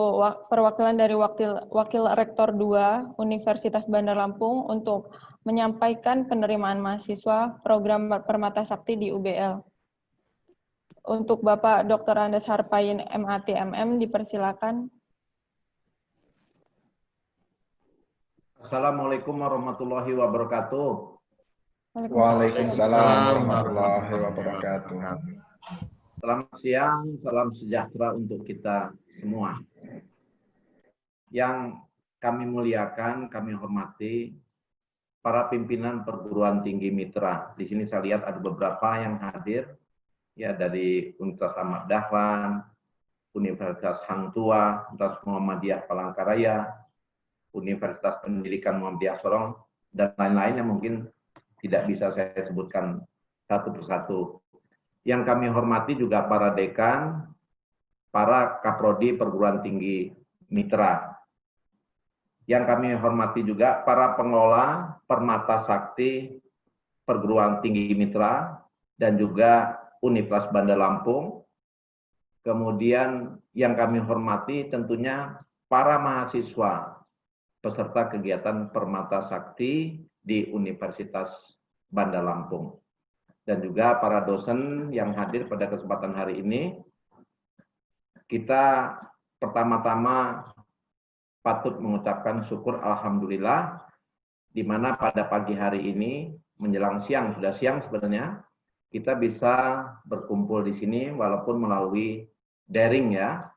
perwakilan dari Wakil Rektor 2 Universitas Bandar Lampung untuk menyampaikan penerimaan mahasiswa program Permata Sakti di UBL. Untuk Bapak Dr. Andes Harpain MAT MM dipersilakan. Assalamualaikum warahmatullahi wabarakatuh. Waalaikumsalam warahmatullahi wabarakatuh. Selamat siang, salam sejahtera untuk kita semua. Yang kami muliakan, kami hormati para pimpinan perguruan tinggi mitra. Di sini saya lihat ada beberapa yang hadir, ya, dari Universitas Ahmad Dahlan, Universitas Hang Tuah, Universitas Muhammadiyah Palangkaraya, Universitas Pendidikan Muhammadiyah Sorong, dan lain-lain yang mungkin tidak bisa saya sebutkan satu persatu. Yang kami hormati juga para dekan, para kaprodi perguruan tinggi mitra. Yang kami hormati juga para pengelola Permata Sakti perguruan tinggi mitra dan juga Universitas Bandar Lampung. Kemudian yang kami hormati tentunya para mahasiswa peserta kegiatan Permata Sakti di Universitas Bandar Lampung. Dan juga para dosen yang hadir pada kesempatan hari ini. Kita pertama-tama patut mengucapkan syukur alhamdulillah, di mana pada pagi hari ini menjelang siang, sudah siang sebenarnya, kita bisa berkumpul di sini walaupun melalui daring ya,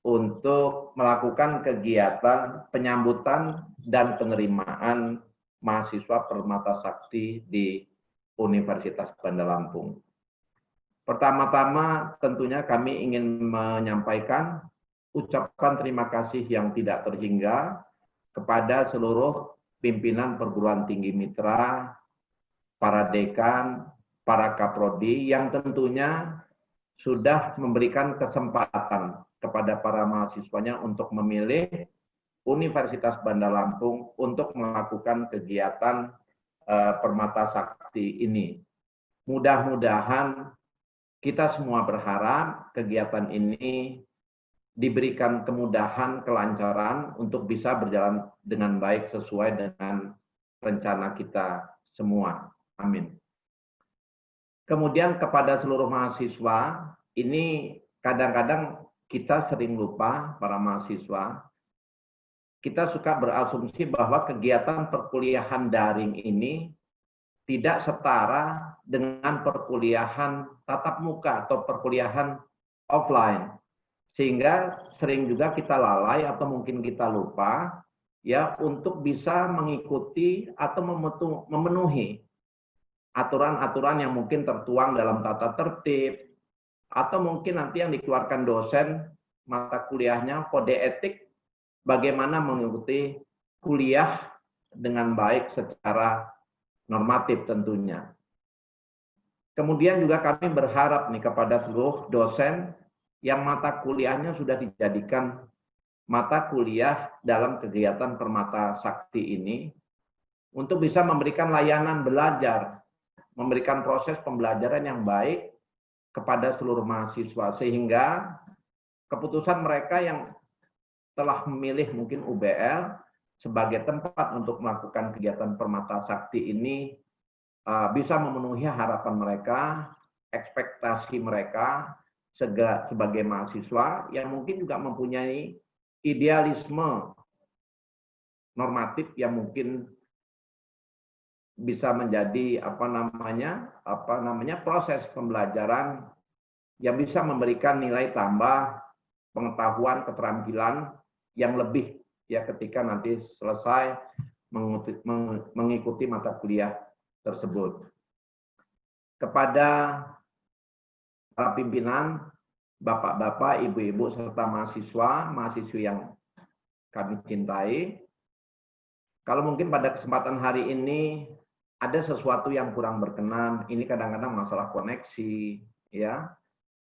untuk melakukan kegiatan penyambutan dan penerimaan mahasiswa Permata Sakti di Universitas Bandar Lampung. Pertama-tama tentunya kami ingin menyampaikan ucapan terima kasih yang tidak terhingga kepada seluruh pimpinan perguruan tinggi mitra, para dekan, para kaprodi yang tentunya sudah memberikan kesempatan kepada para mahasiswanya untuk memilih Universitas Bandar Lampung untuk melakukan kegiatan Permata Sakti ini. Mudah-mudahan kita semua berharap kegiatan ini diberikan kemudahan, kelancaran untuk bisa berjalan dengan baik sesuai dengan rencana kita semua. Amin. Kemudian kepada seluruh mahasiswa, ini kadang-kadang kita sering lupa para mahasiswa, kita suka berasumsi bahwa kegiatan perkuliahan daring ini tidak setara dengan perkuliahan tatap muka atau perkuliahan offline. Sehingga sering juga kita lalai atau mungkin kita lupa ya untuk bisa mengikuti atau memenuhi aturan-aturan yang mungkin tertuang dalam tata tertib atau mungkin nanti yang dikeluarkan dosen mata kuliahnya kode etik bagaimana mengikuti kuliah dengan baik secara normatif tentunya. Kemudian juga kami berharap nih kepada seluruh dosen yang mata kuliahnya sudah dijadikan mata kuliah dalam kegiatan Permata Sakti ini untuk bisa memberikan layanan belajar, memberikan proses pembelajaran yang baik kepada seluruh mahasiswa sehingga keputusan mereka yang telah memilih mungkin UBL sebagai tempat untuk melakukan kegiatan Permata Sakti ini bisa memenuhi harapan mereka, ekspektasi mereka sebagai mahasiswa yang mungkin juga mempunyai idealisme normatif yang mungkin bisa menjadi proses pembelajaran yang bisa memberikan nilai tambah pengetahuan, keterampilan yang lebih ya ketika nanti selesai mengikuti mata kuliah tersebut. Kepada para pimpinan, bapak-bapak, ibu-ibu serta mahasiswi yang kami cintai, kalau mungkin pada kesempatan hari ini ada sesuatu yang kurang berkenan, ini kadang-kadang masalah koneksi, ya,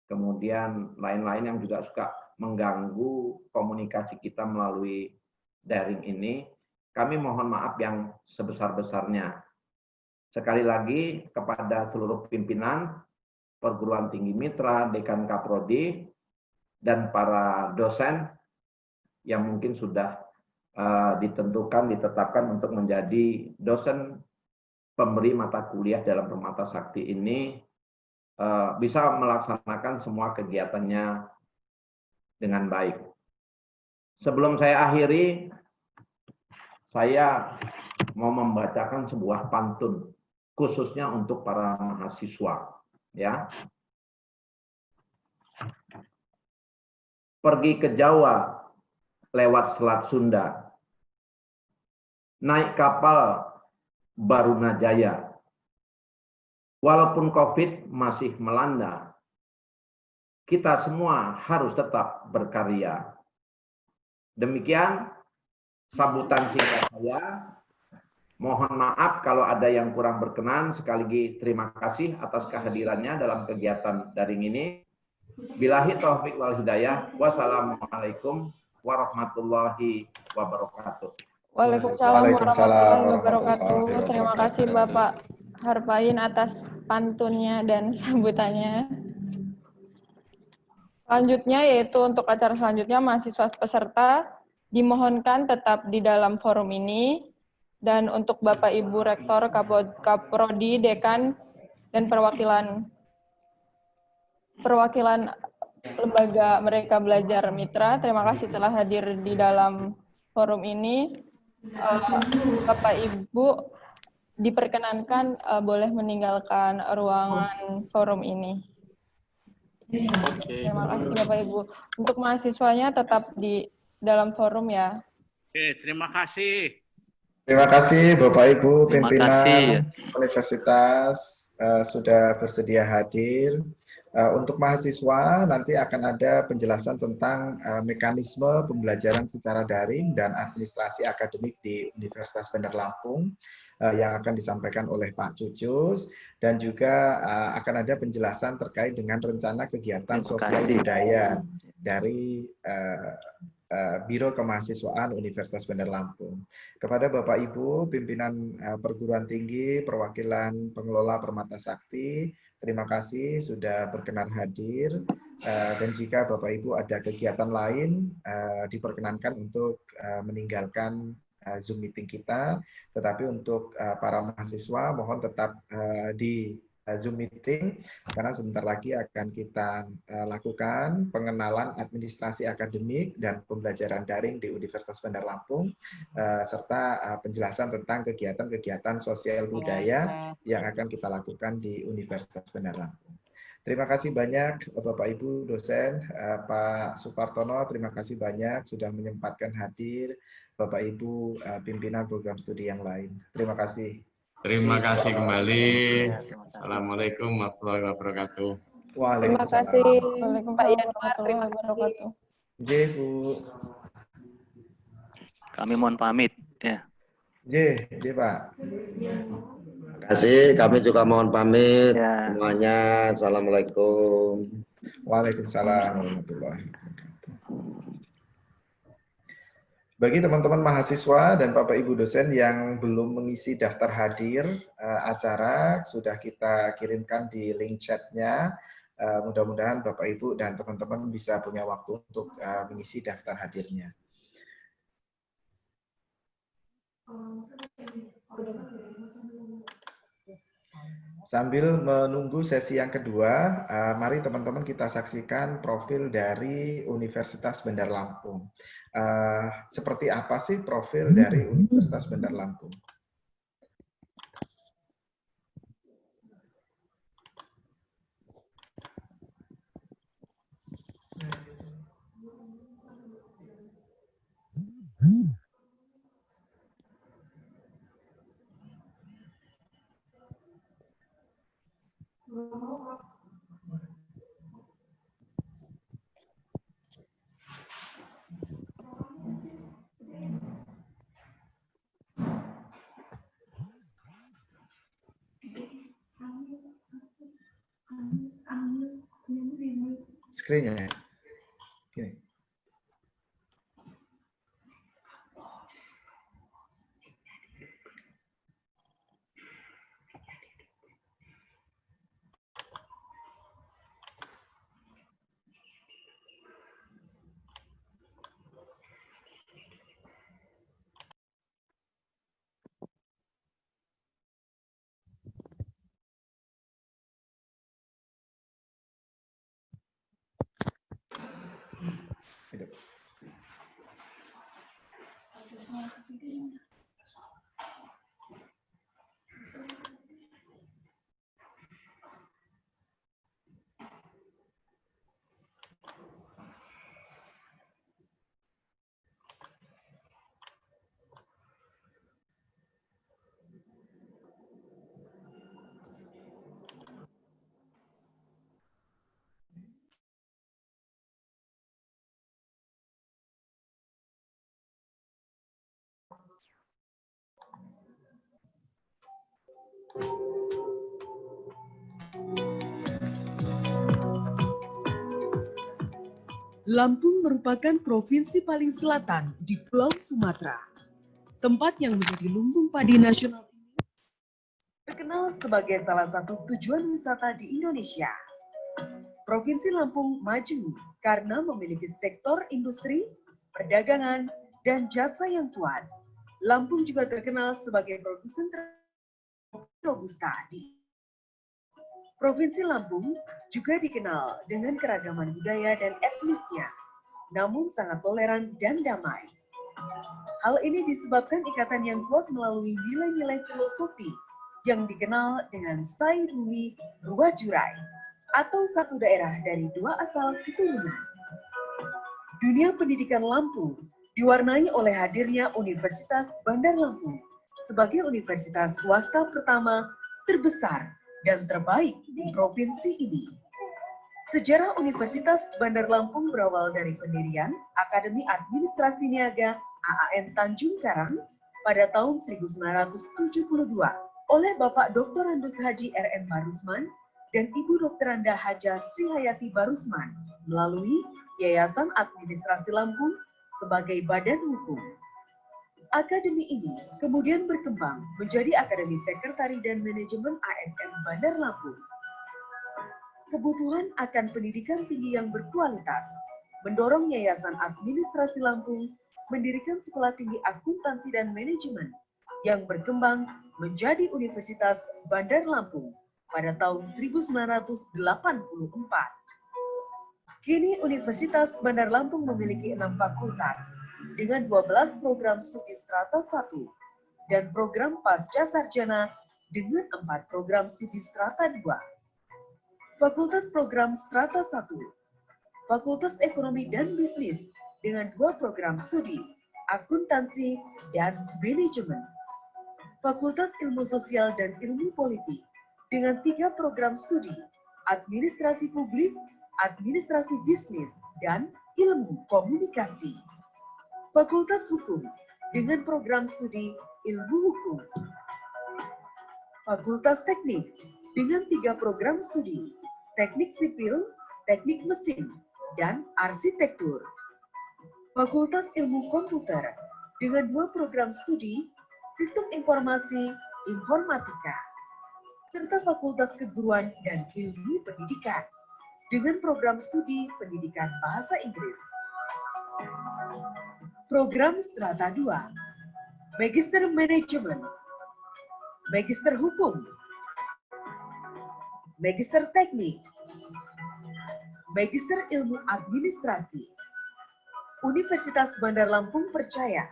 kemudian lain-lain yang juga suka mengganggu komunikasi kita melalui daring ini, kami mohon maaf yang sebesar-besarnya. Sekali lagi kepada seluruh pimpinan perguruan tinggi mitra, dekan kaprodi, dan para dosen yang mungkin sudah ditetapkan untuk menjadi dosen pemberi mata kuliah dalam Permata Sakti ini bisa melaksanakan semua kegiatannya dengan baik. Sebelum saya akhiri, saya mau membacakan sebuah pantun khususnya untuk para mahasiswa, ya. Pergi ke Jawa lewat Selat Sunda, naik kapal Barunajaya. Walaupun COVID masih melanda, kita semua harus tetap berkarya. Demikian sambutan singkat saya. Mohon maaf kalau ada yang kurang berkenan. Sekali lagi terima kasih atas kehadirannya dalam kegiatan daring ini. Billahi taufik wal hidayah. Wassalamualaikum warahmatullahi wabarakatuh. Waalaikumsalam warahmatullahi wabarakatuh. Terima kasih Bapak Harpain atas pantunnya dan sambutannya. Selanjutnya yaitu untuk acara selanjutnya mahasiswa peserta dimohonkan tetap di dalam forum ini. Dan untuk Bapak Ibu Rektor, Kaprodi, Dekan, dan perwakilan lembaga mereka belajar mitra, terima kasih telah hadir di dalam forum ini. Bapak Ibu diperkenankan boleh meninggalkan ruangan forum ini. Terima kasih Bapak Ibu. Untuk mahasiswanya tetap di dalam forum ya. Oke, terima kasih. Terima kasih Bapak Ibu pimpinan universitas sudah bersedia hadir. Untuk mahasiswa nanti akan ada penjelasan tentang mekanisme pembelajaran secara daring dan administrasi akademik di Universitas Bandar Lampung yang akan disampaikan oleh Pak Cucus, dan juga akan ada penjelasan terkait dengan rencana kegiatan sosial budaya dari Biro Kemahasiswaan Universitas Bandar Lampung. Kepada Bapak Ibu pimpinan perguruan tinggi, perwakilan pengelola Permata Sakti, terima kasih sudah berkenan hadir. Dan jika Bapak Ibu ada kegiatan lain, diperkenankan untuk meninggalkan Zoom meeting kita. Tetapi untuk para mahasiswa mohon tetap di Zoom meeting, karena sebentar lagi akan kita lakukan pengenalan administrasi akademik dan pembelajaran daring di Universitas Bandar Lampung, serta penjelasan tentang kegiatan-kegiatan sosial budaya yang akan kita lakukan di Universitas Bandar Lampung. Terima kasih banyak Bapak Ibu dosen, Pak Supartono, terima kasih banyak sudah menyempatkan hadir, Bapak Ibu pimpinan program studi yang lain. Terima kasih. Terima kasih kembali. Assalamualaikum warahmatullahi wabarakatuh. Terima kasih Pak Yanuar, terima kasih. J, Bu. Kami mohon pamit ya. J, Pak. Terima kasih, kami juga mohon pamit semuanya. Assalamualaikum. Waalaikumsalam warahmatullahi wabarakatuh. Bagi teman-teman mahasiswa dan Bapak Ibu dosen yang belum mengisi daftar hadir, acara sudah kita kirimkan di link chatnya. Mudah-mudahan Bapak Ibu dan teman-teman bisa punya waktu untuk mengisi daftar hadirnya. Sambil menunggu sesi yang kedua, mari teman-teman kita saksikan profil dari Universitas Bandar Lampung. Seperti apa sih profil dari Universitas Bandar Lampung? Screen-nya. Gini. Lampung merupakan provinsi paling selatan di Pulau Sumatera. Tempat yang menjadi lumbung padi nasional ini terkenal sebagai salah satu tujuan wisata di Indonesia. Provinsi Lampung maju karena memiliki sektor industri, perdagangan, dan jasa yang kuat. Lampung juga terkenal sebagai produsen robusta di Provinsi Lampung juga dikenal dengan keragaman budaya dan etnisnya, namun sangat toleran dan damai. Hal ini disebabkan ikatan yang kuat melalui nilai-nilai filosofi yang dikenal dengan Sai Rumi Ruwajurai, atau satu daerah dari dua asal keturunan. Dunia pendidikan Lampung diwarnai oleh hadirnya Universitas Bandar Lampung sebagai universitas swasta pertama, terbesar, dan terbaik di provinsi ini. Sejarah Universitas Bandar Lampung berawal dari pendirian Akademi Administrasi Niaga AAN Tanjung Karang pada tahun 1972 oleh Bapak Dr. Andus Haji R.M. Barusman dan Ibu Dr. Anda Haja Sri Hayati Barusman melalui Yayasan Administrasi Lampung sebagai badan hukum. Akademi ini kemudian berkembang menjadi Akademi Sekretari dan Manajemen ASN Bandar Lampung. Kebutuhan akan pendidikan tinggi yang berkualitas mendorong Yayasan Administrasi Lampung mendirikan Sekolah Tinggi Akuntansi dan Manajemen yang berkembang menjadi Universitas Bandar Lampung pada tahun 1984. Kini Universitas Bandar Lampung memiliki 6 fakultas dengan 12 program studi strata 1 dan program pasca sarjana dengan 4 program studi strata 2. Fakultas program strata 1, Fakultas Ekonomi dan Bisnis dengan 2 program studi, akuntansi dan manajemen. Fakultas Ilmu Sosial dan Ilmu Politik dengan 3 program studi, administrasi publik, administrasi bisnis, dan ilmu komunikasi. Fakultas Hukum dengan program studi Ilmu Hukum. Fakultas Teknik dengan 3 program studi, Teknik Sipil, Teknik Mesin, dan Arsitektur. Fakultas Ilmu Komputer dengan 2 program studi, Sistem Informasi, Informatika. Serta Fakultas Keguruan dan Ilmu Pendidikan dengan program studi Pendidikan Bahasa Inggris. Program Strata 2, Magister Manajemen, Magister Hukum, Magister Teknik, Magister Ilmu Administrasi. Universitas Bandar Lampung percaya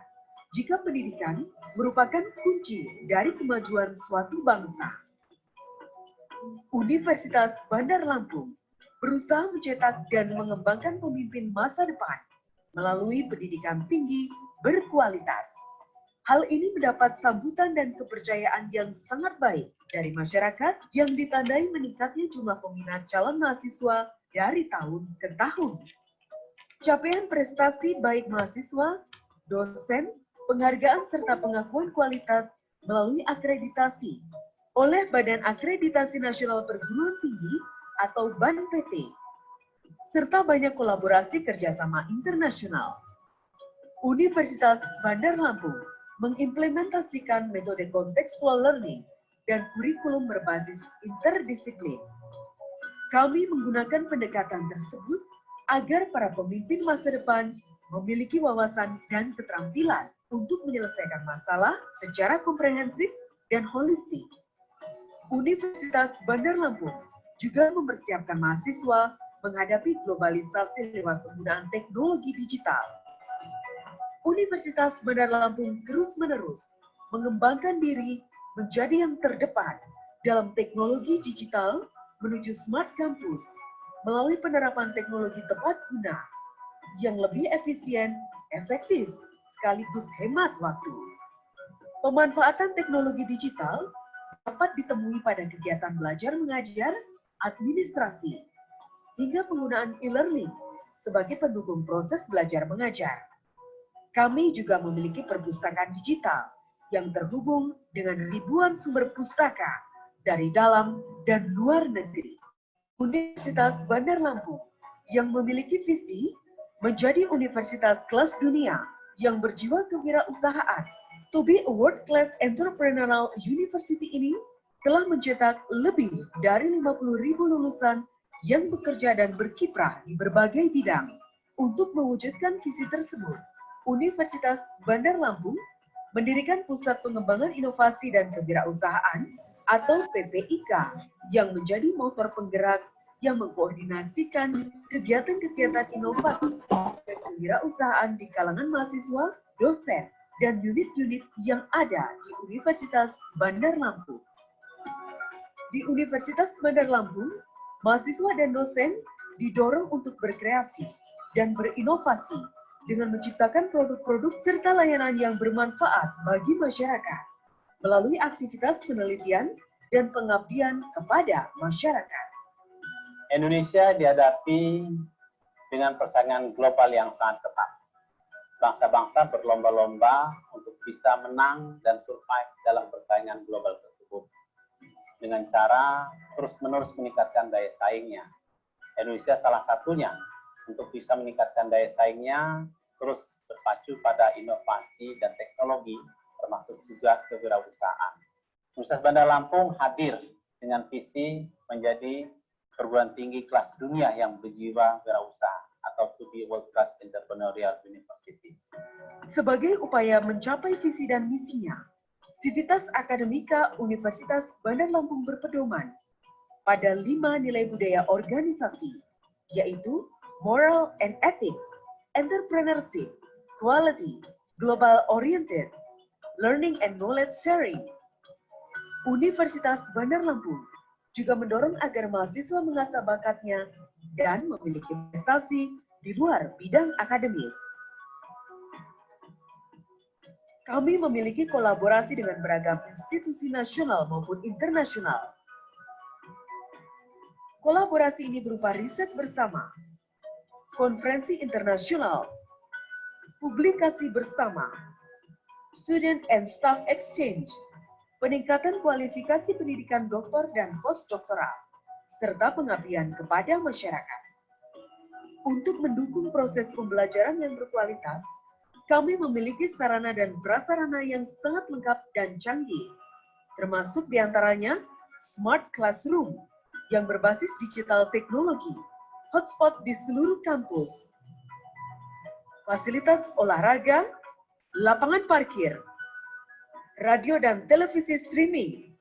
jika pendidikan merupakan kunci dari kemajuan suatu bangsa. Universitas Bandar Lampung berusaha mencetak dan mengembangkan pemimpin masa depan melalui pendidikan tinggi berkualitas. Hal ini mendapat sambutan dan kepercayaan yang sangat baik dari masyarakat yang ditandai meningkatnya jumlah peminat calon mahasiswa dari tahun ke tahun. Capaian prestasi baik mahasiswa, dosen, penghargaan serta pengakuan kualitas melalui akreditasi oleh Badan Akreditasi Nasional Perguruan Tinggi atau BAN-PT, serta banyak kolaborasi kerjasama internasional. Universitas Bandar Lampung mengimplementasikan metode contextual learning dan kurikulum berbasis interdisiplin. Kami menggunakan pendekatan tersebut agar para pemimpin masa depan memiliki wawasan dan keterampilan untuk menyelesaikan masalah secara komprehensif dan holistik. Universitas Bandar Lampung juga mempersiapkan mahasiswa menghadapi globalisasi lewat penggunaan teknologi digital. Universitas Bandar Lampung terus-menerus mengembangkan diri menjadi yang terdepan dalam teknologi digital menuju smart campus melalui penerapan teknologi tepat guna yang lebih efisien, efektif, sekaligus hemat waktu. Pemanfaatan teknologi digital dapat ditemui pada kegiatan belajar mengajar, administrasi, hingga penggunaan e-learning sebagai pendukung proses belajar mengajar. Kami juga memiliki perpustakaan digital yang terhubung dengan ribuan sumber pustaka dari dalam dan luar negeri. Universitas Bandar Lampung yang memiliki visi menjadi universitas kelas dunia yang berjiwa kewirausahaan. To be a world-class entrepreneurial university ini telah mencetak lebih dari 50.000 lulusan yang bekerja dan berkiprah di berbagai bidang. Untuk mewujudkan visi tersebut, Universitas Bandar Lampung mendirikan Pusat Pengembangan Inovasi dan Kewirausahaan atau PPIK yang menjadi motor penggerak yang mengkoordinasikan kegiatan-kegiatan inovasi dan kewirausahaan di kalangan mahasiswa, dosen, dan unit-unit yang ada di Universitas Bandar Lampung. Di Universitas Bandar Lampung, mahasiswa dan dosen didorong untuk berkreasi dan berinovasi dengan menciptakan produk-produk serta layanan yang bermanfaat bagi masyarakat melalui aktivitas penelitian dan pengabdian kepada masyarakat. Indonesia dihadapi dengan persaingan global yang sangat ketat. Bangsa-bangsa berlomba-lomba untuk bisa menang dan survive dalam persaingan global tersebut dengan cara terus-menerus meningkatkan daya saingnya. Indonesia salah satunya untuk bisa meningkatkan daya saingnya, terus berpacu pada inovasi dan teknologi, termasuk juga kewirausahaan. Universitas Bandar Lampung hadir dengan visi menjadi perguruan tinggi kelas dunia yang berjiwa wirausaha atau to be world class entrepreneurial university. Sebagai upaya mencapai visi dan misinya, Sivitas Akademika Universitas Bandar Lampung berpedoman pada 5 nilai budaya organisasi, yaitu moral and ethics, entrepreneurship, quality, global oriented, learning and knowledge sharing. Universitas Bandar Lampung juga mendorong agar mahasiswa mengasah bakatnya dan memiliki prestasi di luar bidang akademis. Kami memiliki kolaborasi dengan beragam institusi nasional maupun internasional. Kolaborasi ini berupa riset bersama, konferensi internasional, publikasi bersama, student and staff exchange, peningkatan kualifikasi pendidikan doktor dan postdoktoral, serta pengabdian kepada masyarakat. Untuk mendukung proses pembelajaran yang berkualitas, kami memiliki sarana dan prasarana yang sangat lengkap dan canggih, termasuk diantaranya Smart Classroom yang berbasis digital teknologi, hotspot di seluruh kampus, fasilitas olahraga, lapangan parkir, radio dan televisi streaming,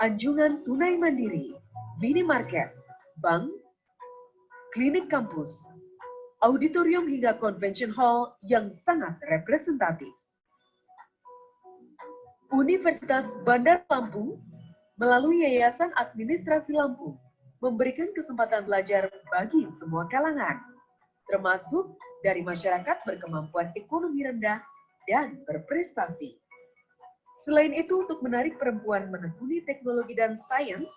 anjungan tunai mandiri, minimarket, bank, klinik kampus, auditorium hingga convention hall yang sangat representatif. Universitas Bandar Lampung melalui Yayasan Administrasi Lampung memberikan kesempatan belajar bagi semua kalangan, termasuk dari masyarakat berkemampuan ekonomi rendah dan berprestasi. Selain itu, untuk menarik perempuan menekuni teknologi dan sains,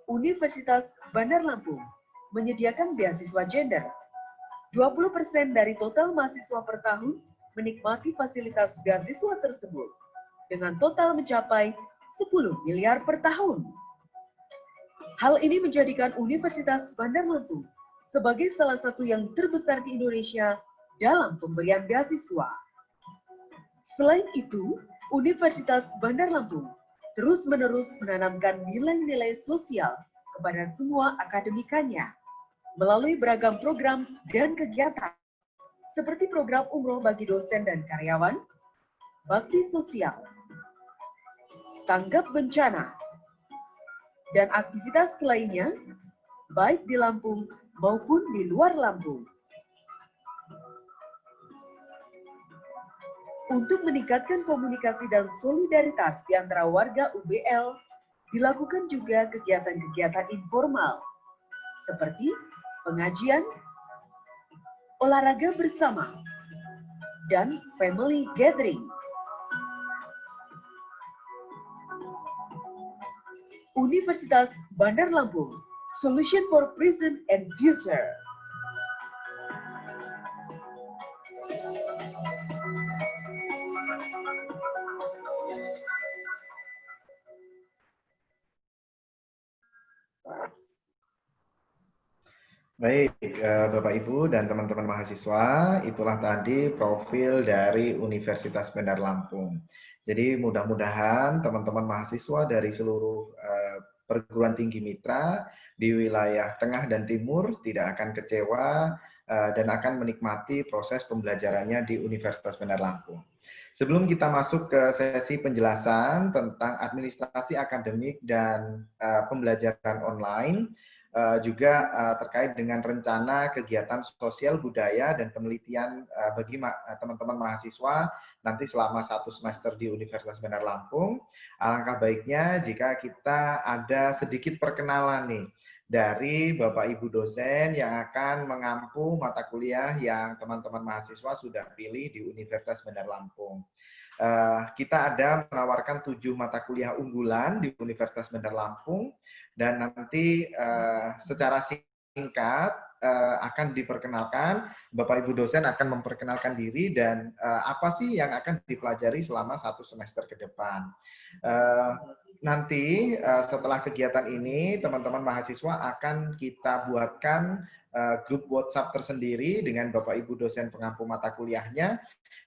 Universitas Bandar Lampung menyediakan beasiswa gender. 20% dari total mahasiswa per tahun menikmati fasilitas beasiswa tersebut, dengan total mencapai 10 miliar per tahun. Hal ini menjadikan Universitas Bandar Lampung sebagai salah satu yang terbesar di Indonesia dalam pemberian beasiswa. Selain itu, Universitas Bandar Lampung terus-menerus menanamkan nilai-nilai sosial kepada semua akademikannya melalui beragam program dan kegiatan, seperti program umroh bagi dosen dan karyawan, bakti sosial, tanggap bencana, dan aktivitas lainnya, baik di Lampung maupun di luar Lampung. Untuk meningkatkan komunikasi dan solidaritas di antara warga UBL, dilakukan juga kegiatan-kegiatan informal seperti pengajian, olahraga bersama, dan family gathering. Universitas Bandar Lampung, Solution for Present and Future. Baik, Bapak Ibu dan teman-teman mahasiswa, itulah tadi profil dari Universitas Bandar Lampung. Jadi mudah-mudahan teman-teman mahasiswa dari seluruh perguruan tinggi mitra di wilayah tengah dan timur tidak akan kecewa dan akan menikmati proses pembelajarannya di Universitas Bandar Lampung. Sebelum kita masuk ke sesi penjelasan tentang administrasi akademik dan pembelajaran online, juga terkait dengan rencana kegiatan sosial budaya dan penelitian bagi teman-teman mahasiswa nanti selama 1 semester di Universitas Bandar Lampung. Alangkah baiknya jika kita ada sedikit perkenalan nih dari Bapak Ibu dosen yang akan mengampu mata kuliah yang teman-teman mahasiswa sudah pilih di Universitas Bandar Lampung. Kita ada menawarkan 7 mata kuliah unggulan di Universitas Bandar Lampung dan nanti secara singkat akan diperkenalkan, Bapak Ibu dosen akan memperkenalkan diri dan apa sih yang akan dipelajari selama 1 semester ke depan. Nanti setelah kegiatan ini teman-teman mahasiswa akan kita buatkan grup WhatsApp tersendiri dengan Bapak Ibu dosen pengampu mata kuliahnya,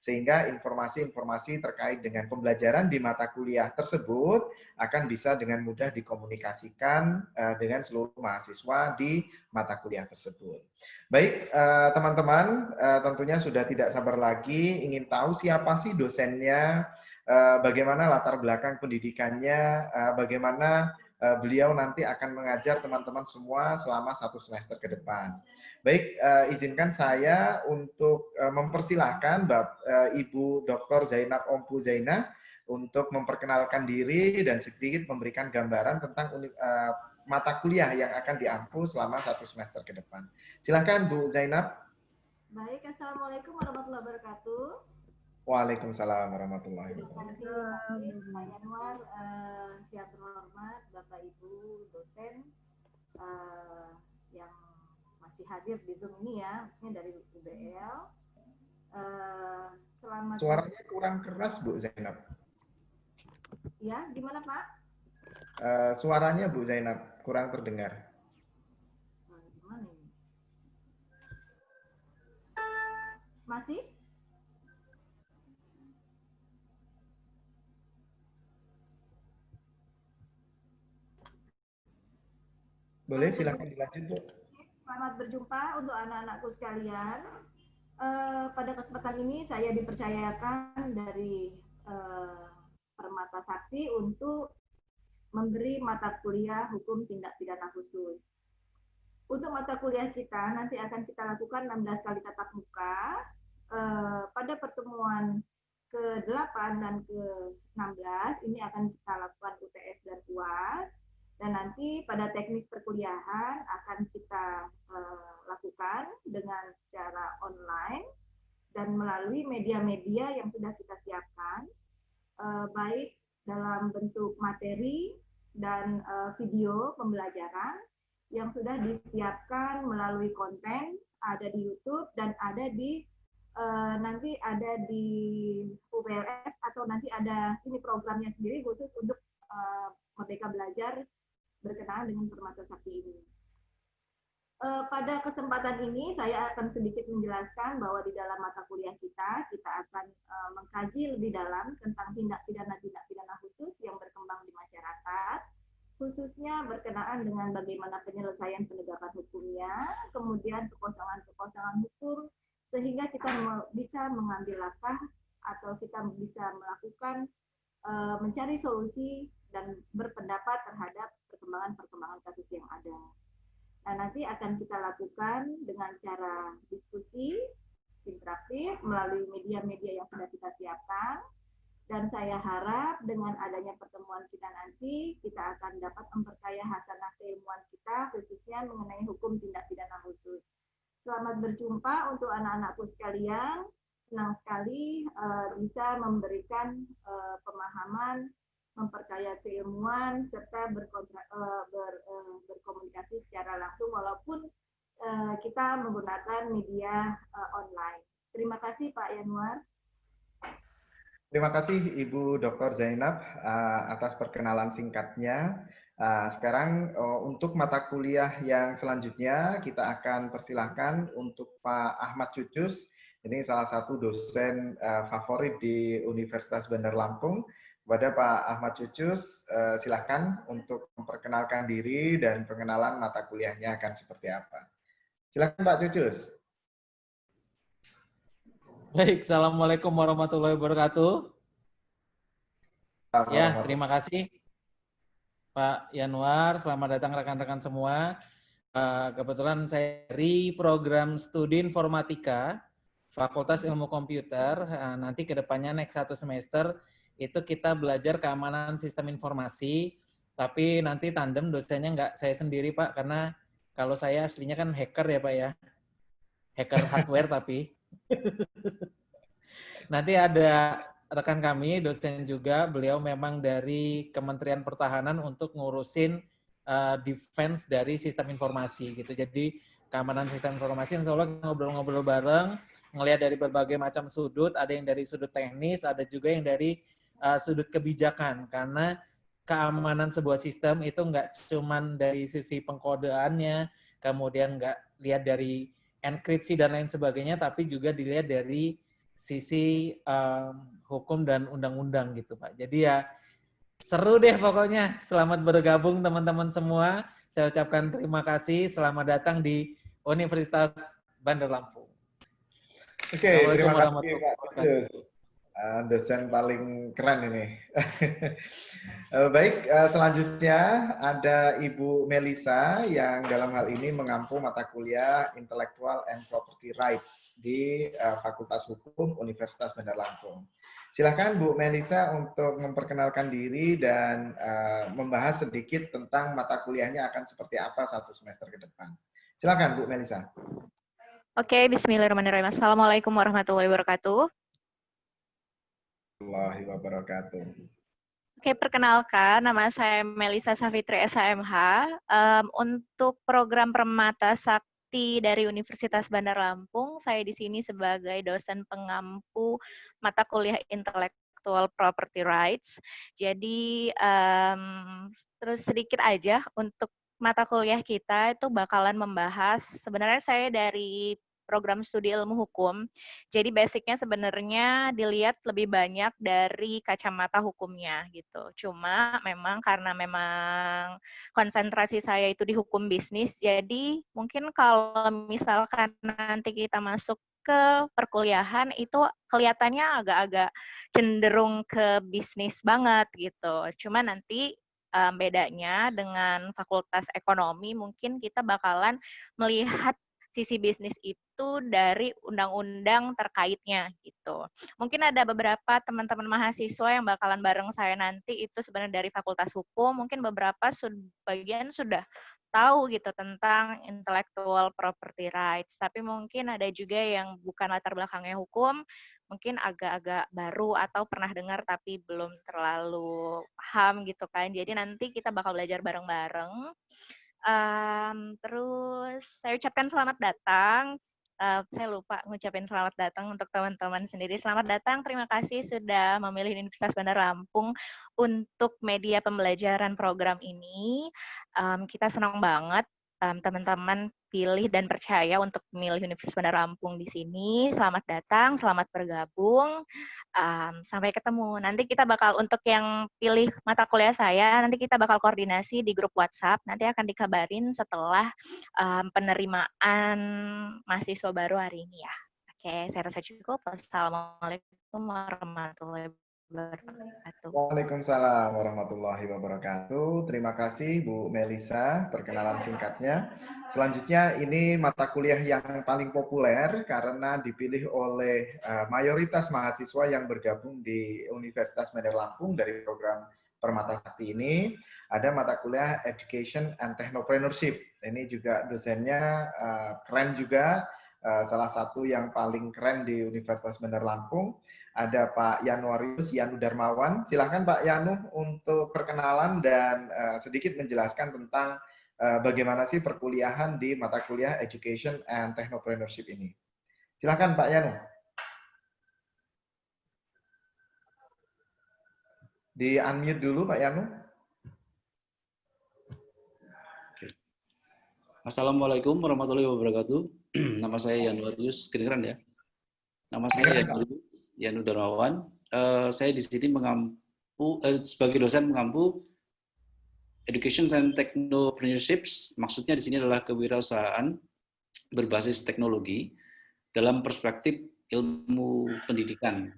sehingga informasi-informasi terkait dengan pembelajaran di mata kuliah tersebut akan bisa dengan mudah dikomunikasikan dengan seluruh mahasiswa di mata kuliah tersebut. Baik, teman-teman, tentunya sudah tidak sabar lagi ingin tahu siapa sih dosennya, bagaimana latar belakang pendidikannya, bagaimana beliau nanti akan mengajar teman-teman semua selama 1 semester ke depan. Baik, izinkan saya untuk mempersilahkan Ibu Dr. Zainab Ompu Zainah untuk memperkenalkan diri dan sedikit memberikan gambaran tentang mata kuliah yang akan diampu selama 1 semester ke depan. Silakan Bu Zainab. Baik, Assalamualaikum warahmatullahi wabarakatuh. Waalaikumsalam warahmatullahi wabarakatuh. Terima kasih Pak Yanuar, yang terhormat Bapak Ibu dosen yang masih hadir di Zoom ini ya, khususnya dari UBL. Selamat. Suaranya kurang keras Bu Zainab. Ya, gimana Pak? Suaranya Bu Zainab kurang terdengar. Gimana ini? Masih? Boleh, silakan dilanjut Bu. Selamat berjumpa untuk anak-anakku sekalian. Pada kesempatan ini saya dipercayakan dari Permata Sakti untuk memberi mata kuliah hukum tindak pidana khusus. Untuk mata kuliah kita nanti akan kita lakukan 16 kali tatap muka. Pada pertemuan ke-8 dan ke-16 ini akan kita lakukan UTS dan UAS. Dan nanti pada teknis perkuliahan akan kita lakukan dengan secara online dan melalui media-media yang sudah kita siapkan, baik dalam bentuk materi dan video pembelajaran yang sudah disiapkan melalui konten, ada di YouTube dan ada di nanti ada di UBLS atau nanti ada ini programnya sendiri khusus untuk Merdeka Belajar berkenaan dengan Permata Sakti ini. Pada kesempatan ini saya akan sedikit menjelaskan bahwa di dalam mata kuliah kita akan mengkaji lebih dalam tentang tindak pidana khusus yang berkembang di masyarakat, khususnya berkenaan dengan bagaimana penyelesaian penegakan hukumnya, kemudian kekosongan hukum, sehingga kita bisa mengambil langkah atau kita bisa melakukan mencari solusi dan berpendapat terhadap perkembangan kasus yang ada. Nah, nanti akan kita lakukan dengan cara diskusi interaktif melalui media-media yang sudah kita siapkan. Dan saya harap dengan adanya pertemuan kita nanti, kita akan dapat memperkaya hasanah keilmuan kita, khususnya mengenai hukum tindak pidana khusus. Selamat berjumpa untuk anak-anakku sekalian. Senang sekali bisa memberikan pemahaman, memperkaya keilmuan, serta berkomunikasi secara langsung, walaupun kita menggunakan media online. Terima kasih Pak Yanuar. Terima kasih Ibu Dr. Zainab atas perkenalan singkatnya. Sekarang untuk mata kuliah yang selanjutnya kita akan persilahkan untuk Pak Ahmad Cucus. Ini salah satu dosen favorit di Universitas Bandar Lampung. Kepada Pak Ahmad Cucus, silakan untuk memperkenalkan diri dan pengenalan mata kuliahnya akan seperti apa. Silakan Pak Cucus. Baik, Assalamualaikum warahmatullahi wabarakatuh. Ya, terima kasih Pak Yanuar. Selamat datang rekan-rekan semua. Kebetulan saya dari program studi informatika, Fakultas Ilmu Komputer. Nanti ke depannya next 1 semester, itu kita belajar keamanan sistem informasi. Tapi nanti tandem dosennya nggak saya sendiri Pak, karena kalau saya aslinya kan hacker ya Pak ya. Hacker hardware tapi. Nanti ada rekan kami, dosen juga, beliau memang dari Kementerian Pertahanan untuk ngurusin defense dari sistem informasi gitu. Jadi keamanan sistem informasi, insya Allah ngobrol-ngobrol bareng, ngelihat dari berbagai macam sudut, ada yang dari sudut teknis, ada juga yang dari sudut kebijakan, karena keamanan sebuah sistem itu nggak cuman dari sisi pengkodeannya, kemudian nggak lihat dari enkripsi dan lain sebagainya, tapi juga dilihat dari sisi hukum dan undang-undang gitu Pak. Jadi ya seru deh pokoknya. Selamat bergabung teman-teman semua. Saya ucapkan terima kasih. Selamat datang di Universitas Bandar Lampung. Oke, terima kasih Pak Cucus. Dosen paling keren ini. Baik, selanjutnya ada Ibu Melisa yang dalam hal ini mengampu mata kuliah Intellectual and Property Rights di Fakultas Hukum Universitas Bandar Lampung. Silakan Bu Melisa untuk memperkenalkan diri dan membahas sedikit tentang mata kuliahnya akan seperti apa 1 semester ke depan. Silakan Bu Melisa. Oke, bismillahirrahmanirrahim. Assalamualaikum warahmatullahi wabarakatuh. Wabarakatuh. Oke, perkenalkan, nama saya Melisa Safitri SHMH. Untuk program Permata Sakti dari Universitas Bandar Lampung, saya di sini sebagai dosen pengampu mata kuliah Intellectual Property Rights. Jadi, terus sedikit aja untuk mata kuliah kita itu bakalan membahas, sebenarnya saya dari program studi ilmu hukum. Jadi basicnya sebenarnya dilihat lebih banyak dari kacamata hukumnya gitu. Cuma memang karena memang konsentrasi saya itu di hukum bisnis, jadi mungkin kalau misalkan nanti kita masuk ke perkuliahan itu kelihatannya agak-agak cenderung ke bisnis banget gitu. Cuma nanti bedanya dengan fakultas ekonomi mungkin kita bakalan melihat sisi bisnis itu dari undang-undang terkaitnya gitu. Mungkin ada beberapa teman-teman mahasiswa yang bakalan bareng saya nanti itu sebenarnya dari Fakultas Hukum, mungkin beberapa bagian sudah tahu gitu tentang intellectual property rights, tapi mungkin ada juga yang bukan latar belakangnya hukum, mungkin agak-agak baru atau pernah dengar tapi belum terlalu paham gitu kan. Jadi nanti kita bakal belajar bareng-bareng. Terus saya ucapkan selamat datang. Saya lupa ngucapin selamat datang untuk teman-teman sendiri. Selamat datang, terima kasih sudah memilih Universitas Bandar Lampung untuk media pembelajaran program ini. Kita senang banget teman-teman pilih dan percaya untuk memilih Universitas Bandar Lampung di sini. Selamat datang, selamat bergabung. Sampai ketemu. Nanti kita bakal untuk yang pilih mata kuliah saya, nanti kita bakal koordinasi di grup WhatsApp. Nanti akan dikabarin setelah penerimaan mahasiswa baru hari ini ya. Oke, saya rasa cukup. Wassalamualaikum warahmatullahi wabarakatuh. Waalaikumsalam warahmatullahi wabarakatuh. Terima kasih Bu Melisa, perkenalan singkatnya. Selanjutnya ini mata kuliah yang paling populer karena dipilih oleh mayoritas mahasiswa yang bergabung di Universitas Bandar Lampung dari program Permata Sakti ini. Ada mata kuliah Education and Technopreneurship. Ini juga dosennya keren juga, salah satu yang paling keren di Universitas Bandar Lampung. Ada Pak Yanuarius Yanu Darmawan. Silakan Pak Yanu untuk perkenalan dan sedikit menjelaskan tentang bagaimana sih perkuliahan di mata kuliah Education and Technopreneurship ini. Silakan Pak Yanu. Di unmute dulu Pak Yanu. Assalamualaikum warahmatullahi wabarakatuh. Nama saya Yanuarius, kedengeran ya? Nama saya Yanu Darmawan. Saya di sini sebagai dosen mengampu Education and Technopreneurship. Maksudnya di sini adalah kewirausahaan berbasis teknologi dalam perspektif ilmu pendidikan.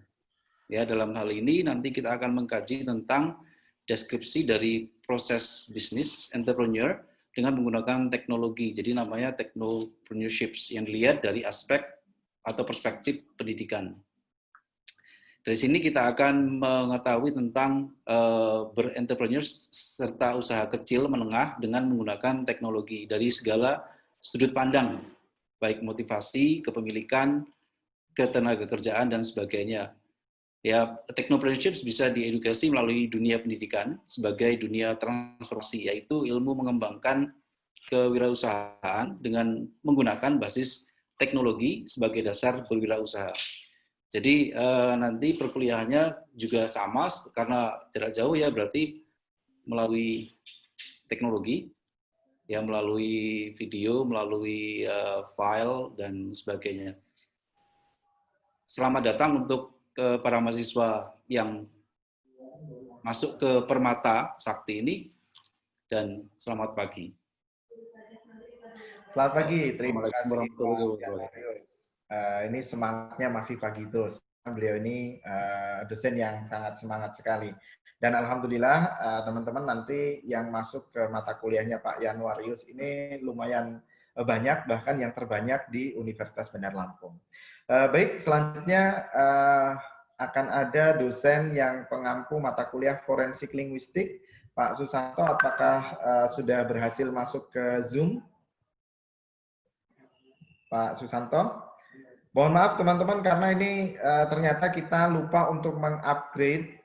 Ya, dalam hal ini nanti kita akan mengkaji tentang deskripsi dari proses bisnis entrepreneur dengan menggunakan teknologi. Jadi namanya technopreneurship yang dilihat dari aspek atau perspektif pendidikan. Dari sini kita akan mengetahui tentang berentrepreneur serta usaha kecil menengah dengan menggunakan teknologi dari segala sudut pandang, baik motivasi, kepemilikan, ketenagakerjaan, dan sebagainya. Ya, technopreneurship bisa diedukasi melalui dunia pendidikan sebagai dunia transformasi, yaitu ilmu mengembangkan kewirausahaan dengan menggunakan basis teknologi sebagai dasar berwirausaha. Jadi nanti perkuliahannya juga sama karena jarak jauh ya, berarti melalui teknologi, ya melalui video, melalui file dan sebagainya. Selamat datang untuk para mahasiswa yang masuk ke Permata Sakti ini, dan selamat pagi. Selamat pagi, terima kasih Pak Yanuarius. Ini semangatnya masih pagi terus. Beliau ini dosen yang sangat semangat sekali. Dan alhamdulillah teman-teman nanti yang masuk ke mata kuliahnya Pak Yanuarius ini lumayan banyak, bahkan yang terbanyak di Universitas Bandar Lampung. Baik, selanjutnya akan ada dosen yang pengampu mata kuliah forensik linguistik. Pak Susanto, apakah sudah berhasil masuk ke Zoom? Pak Susanto? Mohon maaf teman-teman karena ini ternyata kita lupa untuk mengupgrade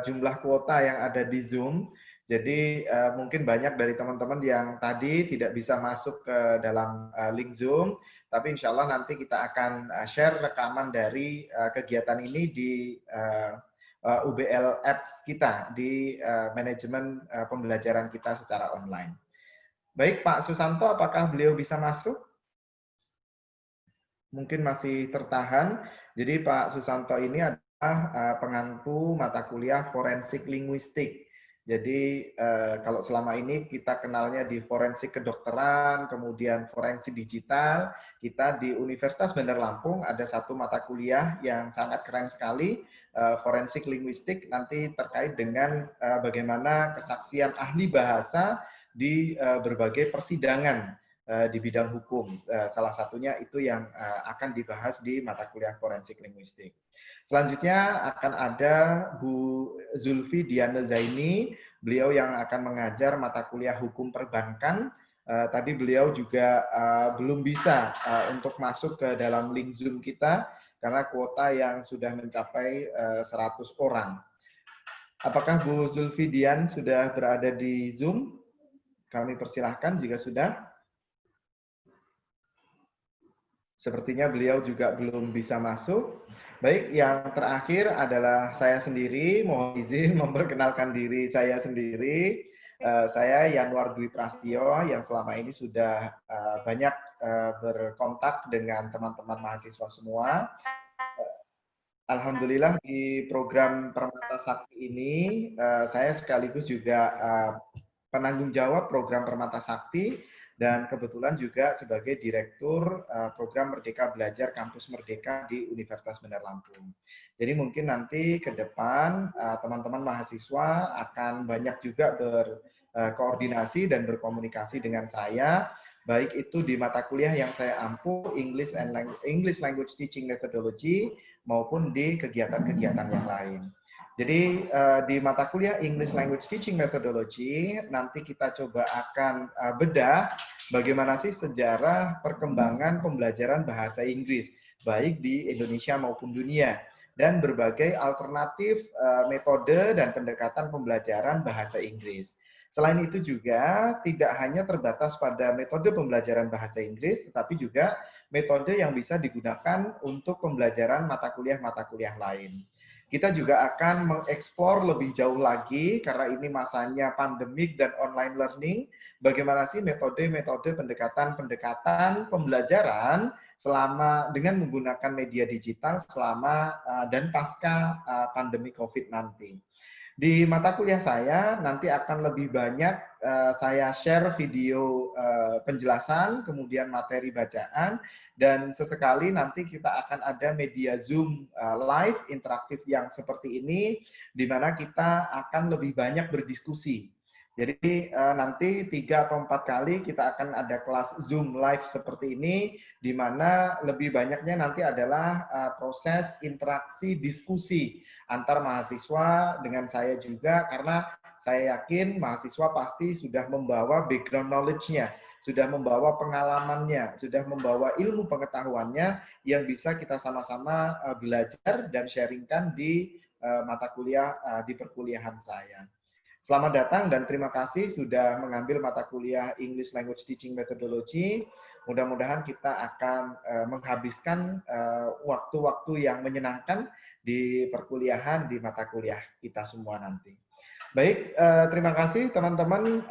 jumlah kuota yang ada di Zoom. Jadi mungkin banyak dari teman-teman yang tadi tidak bisa masuk ke dalam link Zoom, tapi insya Allah nanti kita akan share rekaman dari kegiatan ini di UBL Apps kita, di manajemen pembelajaran kita secara online. Baik, Pak Susanto, apakah beliau bisa masuk? Mungkin masih tertahan. Jadi Pak Susanto ini adalah pengampu mata kuliah forensik linguistik. Jadi kalau selama ini kita kenalnya di forensik kedokteran, kemudian forensik digital, kita di Universitas Bandar Lampung ada satu mata kuliah yang sangat keren sekali, forensik linguistik, nanti terkait dengan bagaimana kesaksian ahli bahasa di berbagai persidangan di bidang hukum. Salah satunya itu yang akan dibahas di mata kuliah forensik linguistik. Selanjutnya akan ada Bu Zulfi Diana Zaini, beliau yang akan mengajar mata kuliah hukum perbankan. Tadi beliau juga belum bisa untuk masuk ke dalam link Zoom kita karena kuota yang sudah mencapai 100 orang. Apakah Bu Zulfi Dian sudah berada di Zoom? Kami persilahkan jika sudah. Sepertinya beliau juga belum bisa masuk. Baik, yang terakhir adalah saya sendiri. Mohon izin memperkenalkan diri saya sendiri. Saya Yanuar Dwi Prastio yang selama ini sudah banyak berkontak dengan teman-teman mahasiswa semua. Alhamdulillah di program Permata Sakti ini saya sekaligus juga penanggung jawab program Permata Sakti. dan kebetulan juga sebagai Direktur Program Merdeka Belajar Kampus Merdeka di Universitas Bandar Lampung. Jadi mungkin nanti ke depan teman-teman mahasiswa akan banyak juga berkoordinasi dan berkomunikasi dengan saya, baik itu di mata kuliah yang saya ampu, English Language Teaching Methodology, maupun di kegiatan-kegiatan yang lain. Jadi di mata kuliah English Language Teaching Methodology, nanti kita coba akan bedah bagaimana sih sejarah perkembangan pembelajaran bahasa Inggris, baik di Indonesia maupun dunia, dan berbagai alternatif metode dan pendekatan pembelajaran bahasa Inggris. Selain itu juga tidak hanya terbatas pada metode pembelajaran bahasa Inggris, tetapi juga metode yang bisa digunakan untuk pembelajaran mata kuliah lain. Kita juga akan mengeksplor lebih jauh lagi, karena ini masanya pandemik dan online learning, bagaimana sih metode-metode pendekatan pembelajaran selama dengan menggunakan media digital selama dan pasca pandemi COVID nanti. Di mata kuliah saya nanti akan lebih banyak saya share video penjelasan, kemudian materi bacaan, dan sesekali nanti kita akan ada media Zoom live interaktif yang seperti ini, di mana kita akan lebih banyak berdiskusi. Jadi nanti 3 atau 4 kali kita akan ada kelas Zoom live seperti ini, di mana lebih banyaknya nanti adalah proses interaksi diskusi antar mahasiswa dengan saya juga, karena saya yakin mahasiswa pasti sudah membawa background knowledge-nya, sudah membawa pengalamannya, sudah membawa ilmu pengetahuannya yang bisa kita sama-sama belajar dan sharingkan di mata kuliah di perkuliahan saya. Selamat datang dan terima kasih sudah mengambil mata kuliah English Language Teaching Methodology. Mudah-mudahan kita akan menghabiskan waktu-waktu yang menyenangkan di perkuliahan, di mata kuliah kita semua nanti. Baik, terima kasih teman-teman.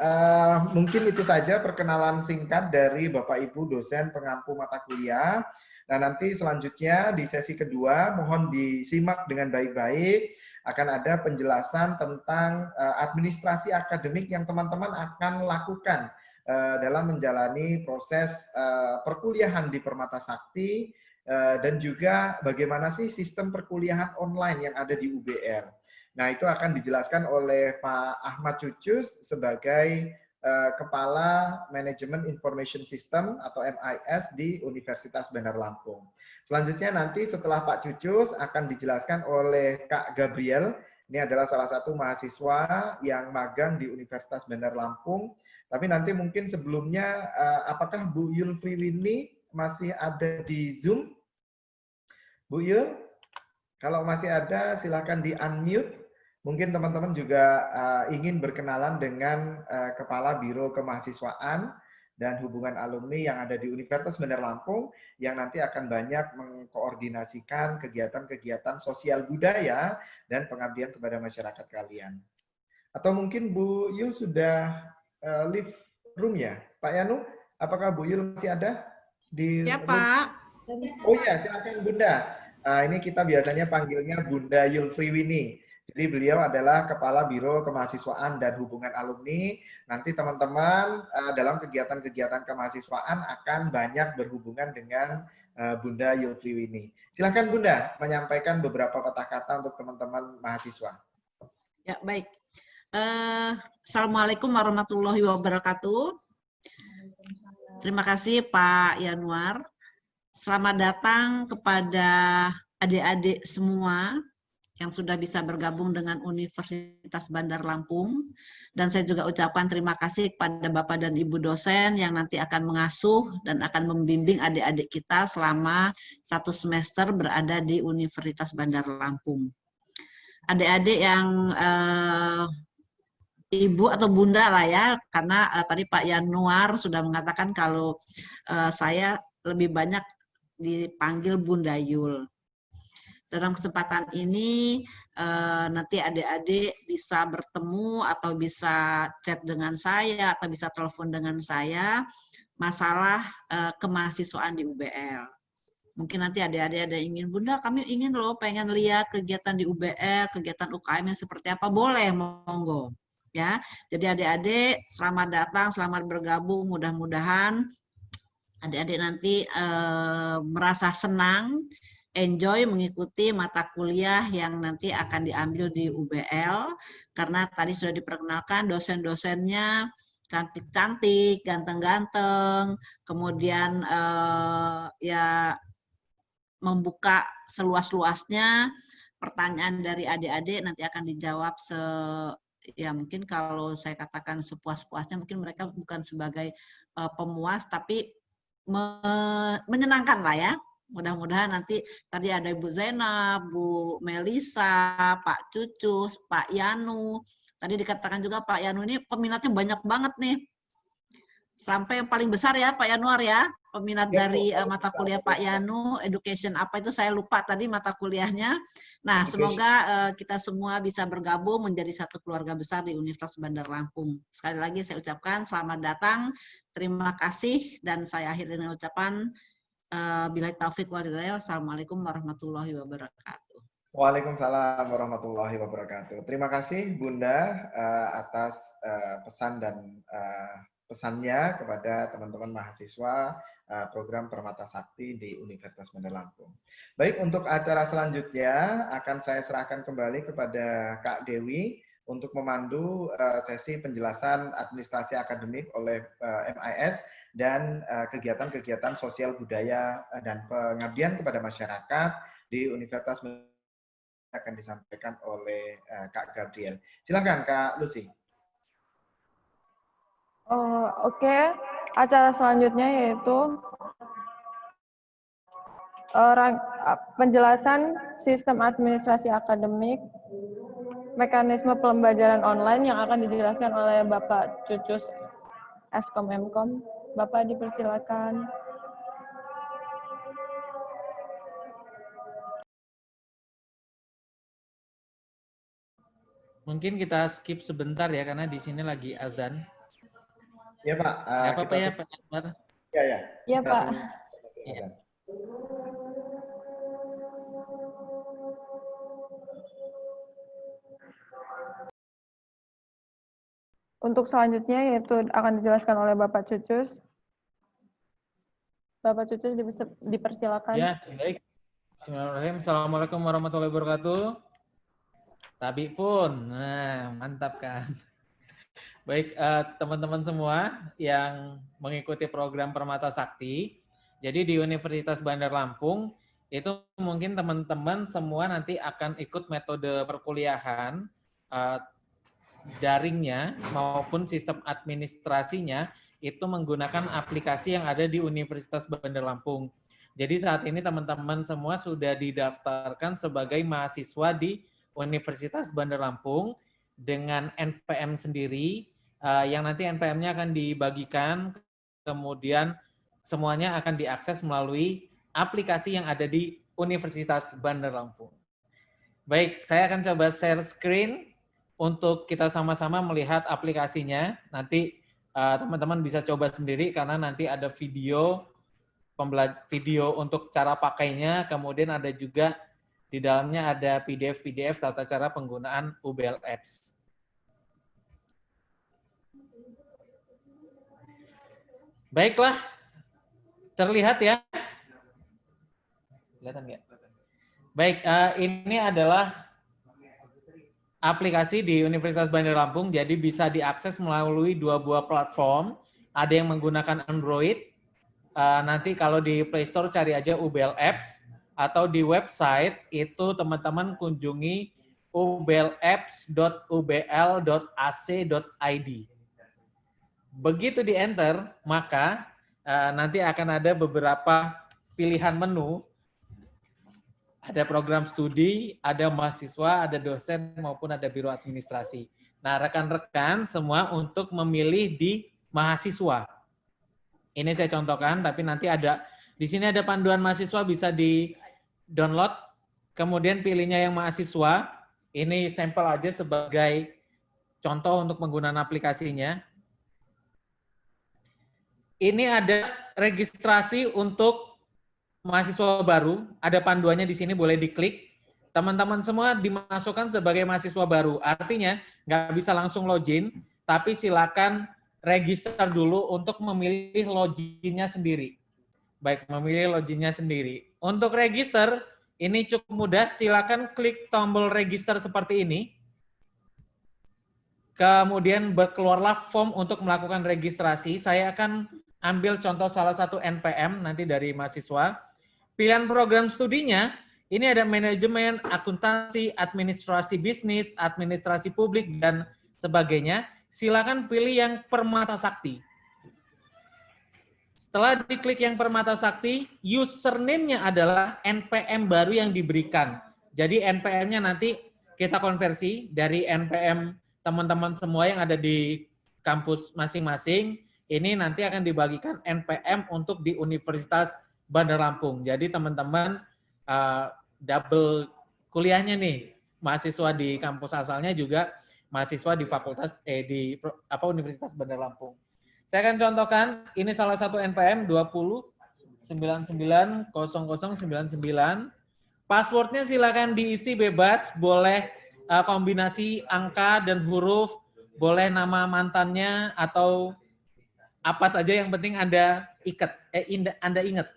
Mungkin itu saja perkenalan singkat dari Bapak Ibu dosen pengampu mata kuliah. Nah, nanti selanjutnya di sesi kedua, mohon disimak dengan baik-baik. Akan ada penjelasan tentang administrasi akademik yang teman-teman akan lakukan dalam menjalani proses perkuliahan di Permata Sakti, dan juga bagaimana sih sistem perkuliahan online yang ada di UBR. Nah, itu akan dijelaskan oleh Pak Ahmad Cucus sebagai Kepala Manajemen Information System atau MIS di Universitas Bandar Lampung. Selanjutnya nanti setelah Pak Cucus akan dijelaskan oleh Kak Gabriel. Ini adalah salah satu mahasiswa yang magang di Universitas Bandar Lampung. Tapi nanti mungkin sebelumnya, apakah Bu Yulfriwini masih ada di Zoom? Bu Yul, kalau masih ada silakan di-unmute. Mungkin teman-teman juga ingin berkenalan dengan Kepala Biro Kemahasiswaan dan Hubungan Alumni yang ada di Universitas Bandar Lampung, yang nanti akan banyak mengkoordinasikan kegiatan-kegiatan sosial budaya dan pengabdian kepada masyarakat kalian. Atau mungkin Bu Yul sudah leave room ya? Pak Yanu, apakah Bu Yul masih ada di Ya, room? Pak. Oh ya, silakan Bunda. Ini kita biasanya panggilnya Bunda Yulfriwini. Jadi beliau adalah Kepala Biro Kemahasiswaan dan Hubungan Alumni. Nanti teman-teman dalam kegiatan-kegiatan kemahasiswaan akan banyak berhubungan dengan Bunda Yulfriwini. Silakan Bunda menyampaikan beberapa patah kata untuk teman-teman mahasiswa. Ya, baik. Assalamualaikum warahmatullahi wabarakatuh. Terima kasih Pak Yanuar. Selamat datang kepada adik-adik semua yang sudah bisa bergabung dengan Universitas Bandar Lampung. Dan saya juga ucapkan terima kasih kepada Bapak dan Ibu dosen yang nanti akan mengasuh dan akan membimbing adik-adik kita selama 1 semester berada di Universitas Bandar Lampung. Adik-adik yang Ibu atau Bunda lah ya, karena tadi Pak Yanuar sudah mengatakan kalau saya lebih banyak dipanggil Bunda Yul. Dalam kesempatan ini nanti adik-adik bisa bertemu atau bisa chat dengan saya atau bisa telepon dengan saya masalah kemahasiswaan di UBL. Mungkin nanti adik-adik ada ingin, Bunda kami ingin loh pengen lihat kegiatan di UBL, kegiatan UKM yang seperti apa, boleh, monggo. ya. Jadi adik-adik selamat datang, selamat bergabung. Mudah-mudahan adik-adik nanti merasa senang, enjoy mengikuti mata kuliah yang nanti akan diambil di UBL, karena tadi sudah diperkenalkan dosen-dosennya cantik-cantik, ganteng-ganteng, kemudian ya membuka seluas-luasnya. Pertanyaan dari adik-adik nanti akan dijawab ya mungkin kalau saya katakan sepuas-puasnya, mungkin mereka bukan sebagai pemuas, tapi menyenangkan lah ya. Mudah-mudahan nanti tadi ada Ibu Zainab, Bu Melisa, Pak Cucus, Pak Yanu. Tadi dikatakan juga Pak Yanu ini peminatnya banyak banget nih. Sampai yang paling besar ya Pak Yanuar ya, peminat dari mata kuliah Pak Yanu, education apa itu saya lupa tadi mata kuliahnya. Nah, semoga kita semua bisa bergabung menjadi satu keluarga besar di Universitas Bandar Lampung. Sekali lagi saya ucapkan selamat datang, terima kasih, dan saya akhiri dengan ucapan billahi taufik wal hidayah. Wassalamualaikum warahmatullahi wabarakatuh. Waalaikumsalam warahmatullahi wabarakatuh. Terima kasih Bunda atas pesan dan pesannya kepada teman-teman mahasiswa program Permata Sakti di Universitas Bandar Lampung. Baik, untuk acara selanjutnya akan saya serahkan kembali kepada Kak Dewi untuk memandu sesi penjelasan administrasi akademik oleh MIS dan kegiatan-kegiatan sosial budaya dan pengabdian kepada masyarakat di Universitas akan disampaikan oleh Kak Gabriel. Silakan Kak Lucy. Oke. Acara selanjutnya yaitu penjelasan sistem administrasi akademik, mekanisme pembelajaran online yang akan dijelaskan oleh Bapak Cucus Eskom Mkom. Bapak dipersilakan. Mungkin kita skip sebentar ya, karena di sini lagi azan. Ya Pak. Nggak apa-apa ya Pak Anwar? Ya, ya. Iya Pak. Ya. Untuk selanjutnya yaitu akan dijelaskan oleh Bapak Cucus. Bapak Cucus dipersilakan. Ya, baik. Bismillahirrahmanirrahim. Assalamualaikum warahmatullahi wabarakatuh. Tabi pun, nah mantap kan. Baik, teman-teman semua yang mengikuti program Permata Sakti, jadi di Universitas Bandar Lampung, itu mungkin teman-teman semua nanti akan ikut metode perkuliahan, daringnya maupun sistem administrasinya, itu menggunakan aplikasi yang ada di Universitas Bandar Lampung. Jadi saat ini teman-teman semua sudah didaftarkan sebagai mahasiswa di Universitas Bandar Lampung dengan NPM sendiri, yang nanti NPM-nya akan dibagikan, kemudian semuanya akan diakses melalui aplikasi yang ada di Universitas Bandar Lampung. Baik, saya akan coba share screen untuk kita sama-sama melihat aplikasinya. Nanti teman-teman bisa coba sendiri karena nanti ada video untuk cara pakainya, kemudian ada juga di dalamnya ada PDF tata cara penggunaan UBL Apps. Baiklah, terlihat ya? Kelihatan nggak? Baik, ini adalah aplikasi di Universitas Bandar Lampung, jadi bisa diakses melalui dua buah platform. Ada yang menggunakan Android, nanti kalau di Play Store cari aja UBL Apps, atau di website itu teman-teman kunjungi ubelapps.ubl.ac.id. Begitu di enter, maka nanti akan ada beberapa pilihan menu. Ada program studi, ada mahasiswa, ada dosen, maupun ada biro administrasi. Nah, rekan-rekan semua untuk memilih di mahasiswa. Ini saya contohkan, tapi nanti ada di sini ada panduan mahasiswa, bisa di-download. Kemudian pilihnya yang mahasiswa. Ini sampel aja sebagai contoh untuk penggunaan aplikasinya. Ini ada registrasi untuk mahasiswa baru, ada panduannya di sini, boleh diklik. teman-teman semua dimasukkan sebagai mahasiswa baru. Artinya nggak bisa langsung login, tapi silakan register dulu untuk memilih loginnya sendiri. Baik, memilih loginnya sendiri. Untuk register, ini cukup mudah, silakan klik tombol register seperti ini. Kemudian berkeluarlah form untuk melakukan registrasi. Saya akan ambil contoh salah satu NPM nanti dari mahasiswa. Pilihan program studinya, ini ada manajemen, akuntansi, administrasi bisnis, administrasi publik, dan sebagainya. Silakan pilih yang Permata Sakti. Setelah diklik yang Permata Sakti, username-nya adalah NPM baru yang diberikan. Jadi NPM-nya nanti kita konversi dari NPM teman-teman semua yang ada di kampus masing-masing. Ini nanti akan dibagikan NPM untuk di Universitas Bandar Lampung. Jadi teman-teman double kuliahnya nih, mahasiswa di kampus asalnya juga mahasiswa di fakultas Universitas Bandar Lampung. Saya akan contohkan, ini salah satu NPM 20990099. Passwordnya silakan diisi bebas, boleh kombinasi angka dan huruf, boleh nama mantannya atau apa saja yang penting Anda ingat.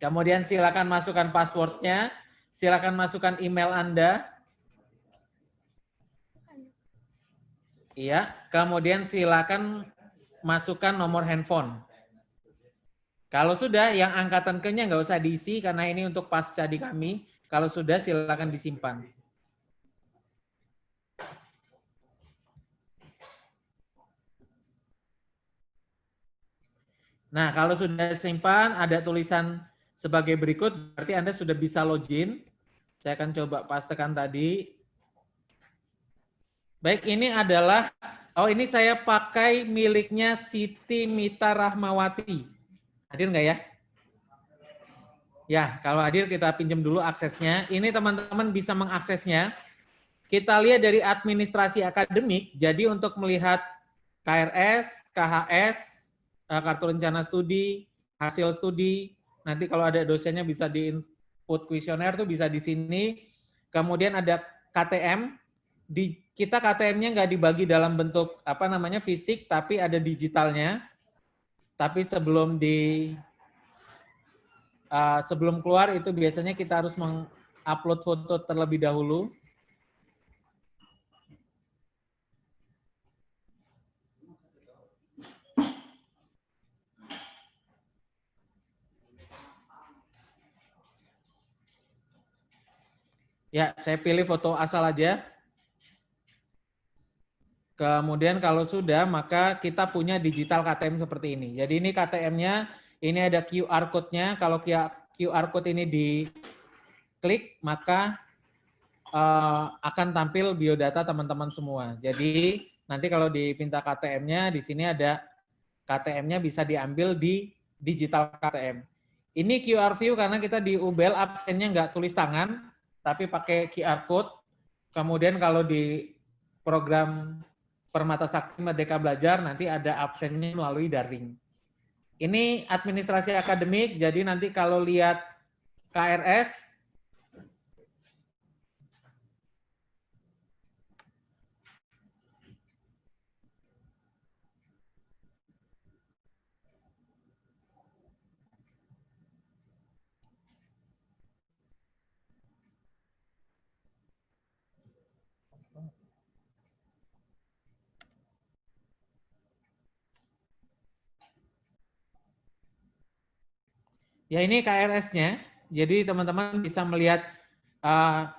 Kemudian silakan masukkan passwordnya, silakan masukkan email Anda. Iya, kemudian silakan masukkan nomor handphone. Kalau sudah, yang angkatan ke-nya nggak usah diisi karena ini untuk pasca di kami. Kalau sudah, silakan disimpan. Nah, kalau sudah simpan, ada tulisan sebagai berikut, berarti Anda sudah bisa login. Saya akan coba pastekan tadi. Baik, ini adalah, ini saya pakai miliknya Siti Mita Rahmawati. Hadir nggak ya? Ya, kalau hadir kita pinjam dulu aksesnya. Ini teman-teman bisa mengaksesnya. Kita lihat dari administrasi akademik, jadi untuk melihat KRS, KHS, kartu rencana studi, hasil studi, nanti kalau ada dosennya bisa di input kuesioner tuh bisa di sini. Kemudian ada KTM. Kita KTM-nya nggak dibagi dalam bentuk fisik, tapi ada digitalnya. Tapi sebelum keluar itu biasanya kita harus mengupload foto terlebih dahulu. Ya, saya pilih foto asal aja. Kemudian kalau sudah, maka kita punya digital KTM seperti ini. Jadi ini KTM-nya, ini ada QR code-nya. Kalau QR code ini diklik, maka akan tampil biodata teman-teman semua. Jadi nanti kalau dipinta KTM-nya, di sini ada KTM-nya bisa diambil di digital KTM. Ini QR view karena kita di UBL absennya nggak tulis tangan, tapi pakai QR code. Kemudian kalau di program Permata Sakti Merdeka Belajar nanti ada absennya melalui daring. Ini administrasi akademik, jadi nanti kalau lihat KRS, ya ini KRS-nya, jadi teman-teman bisa melihat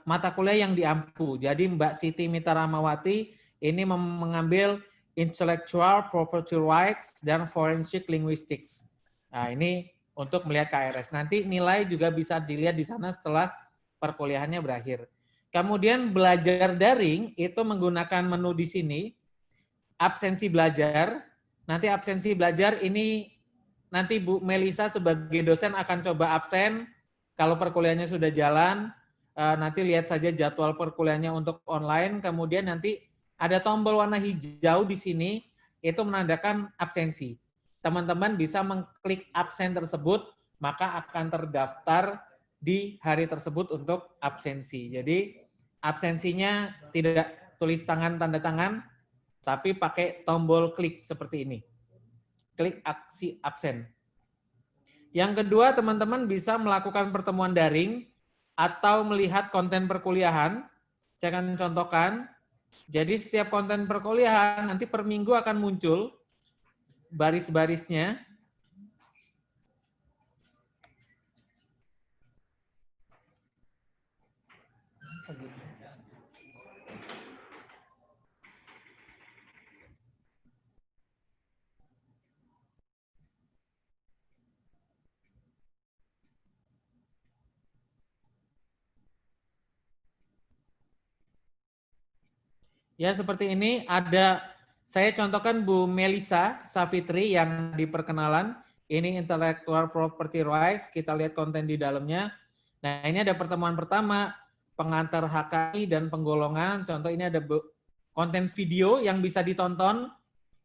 mata kuliah yang diampu. Jadi Mbak Siti Mita Rahmawati ini mengambil Intellectual Property Rights dan Forensic Linguistics. Nah ini untuk melihat KRS. Nanti nilai juga bisa dilihat di sana setelah perkuliahannya berakhir. Kemudian belajar daring itu menggunakan menu di sini, absensi belajar. Nanti absensi belajar ini nanti Bu Melisa sebagai dosen akan coba absen. Kalau perkuliahannya sudah jalan, nanti lihat saja jadwal perkuliahannya untuk online. Kemudian nanti ada tombol warna hijau di sini, itu menandakan absensi. Teman-teman bisa mengklik absen tersebut, maka akan terdaftar di hari tersebut untuk absensi. Jadi absensinya tidak tulis tangan tanda tangan, tapi pakai tombol klik seperti ini. Klik aksi absen. Yang kedua, teman-teman bisa melakukan pertemuan daring atau melihat konten perkuliahan. Saya akan contohkan. Jadi setiap konten perkuliahan nanti per minggu akan muncul baris-barisnya. Ya, seperti ini ada, saya contohkan Bu Melisa Savitri yang di perkenalan. Ini Intellectual Property Rights, kita lihat konten di dalamnya. Nah, ini ada pertemuan pertama, pengantar HKI dan penggolongan. Contoh ini ada konten video yang bisa ditonton.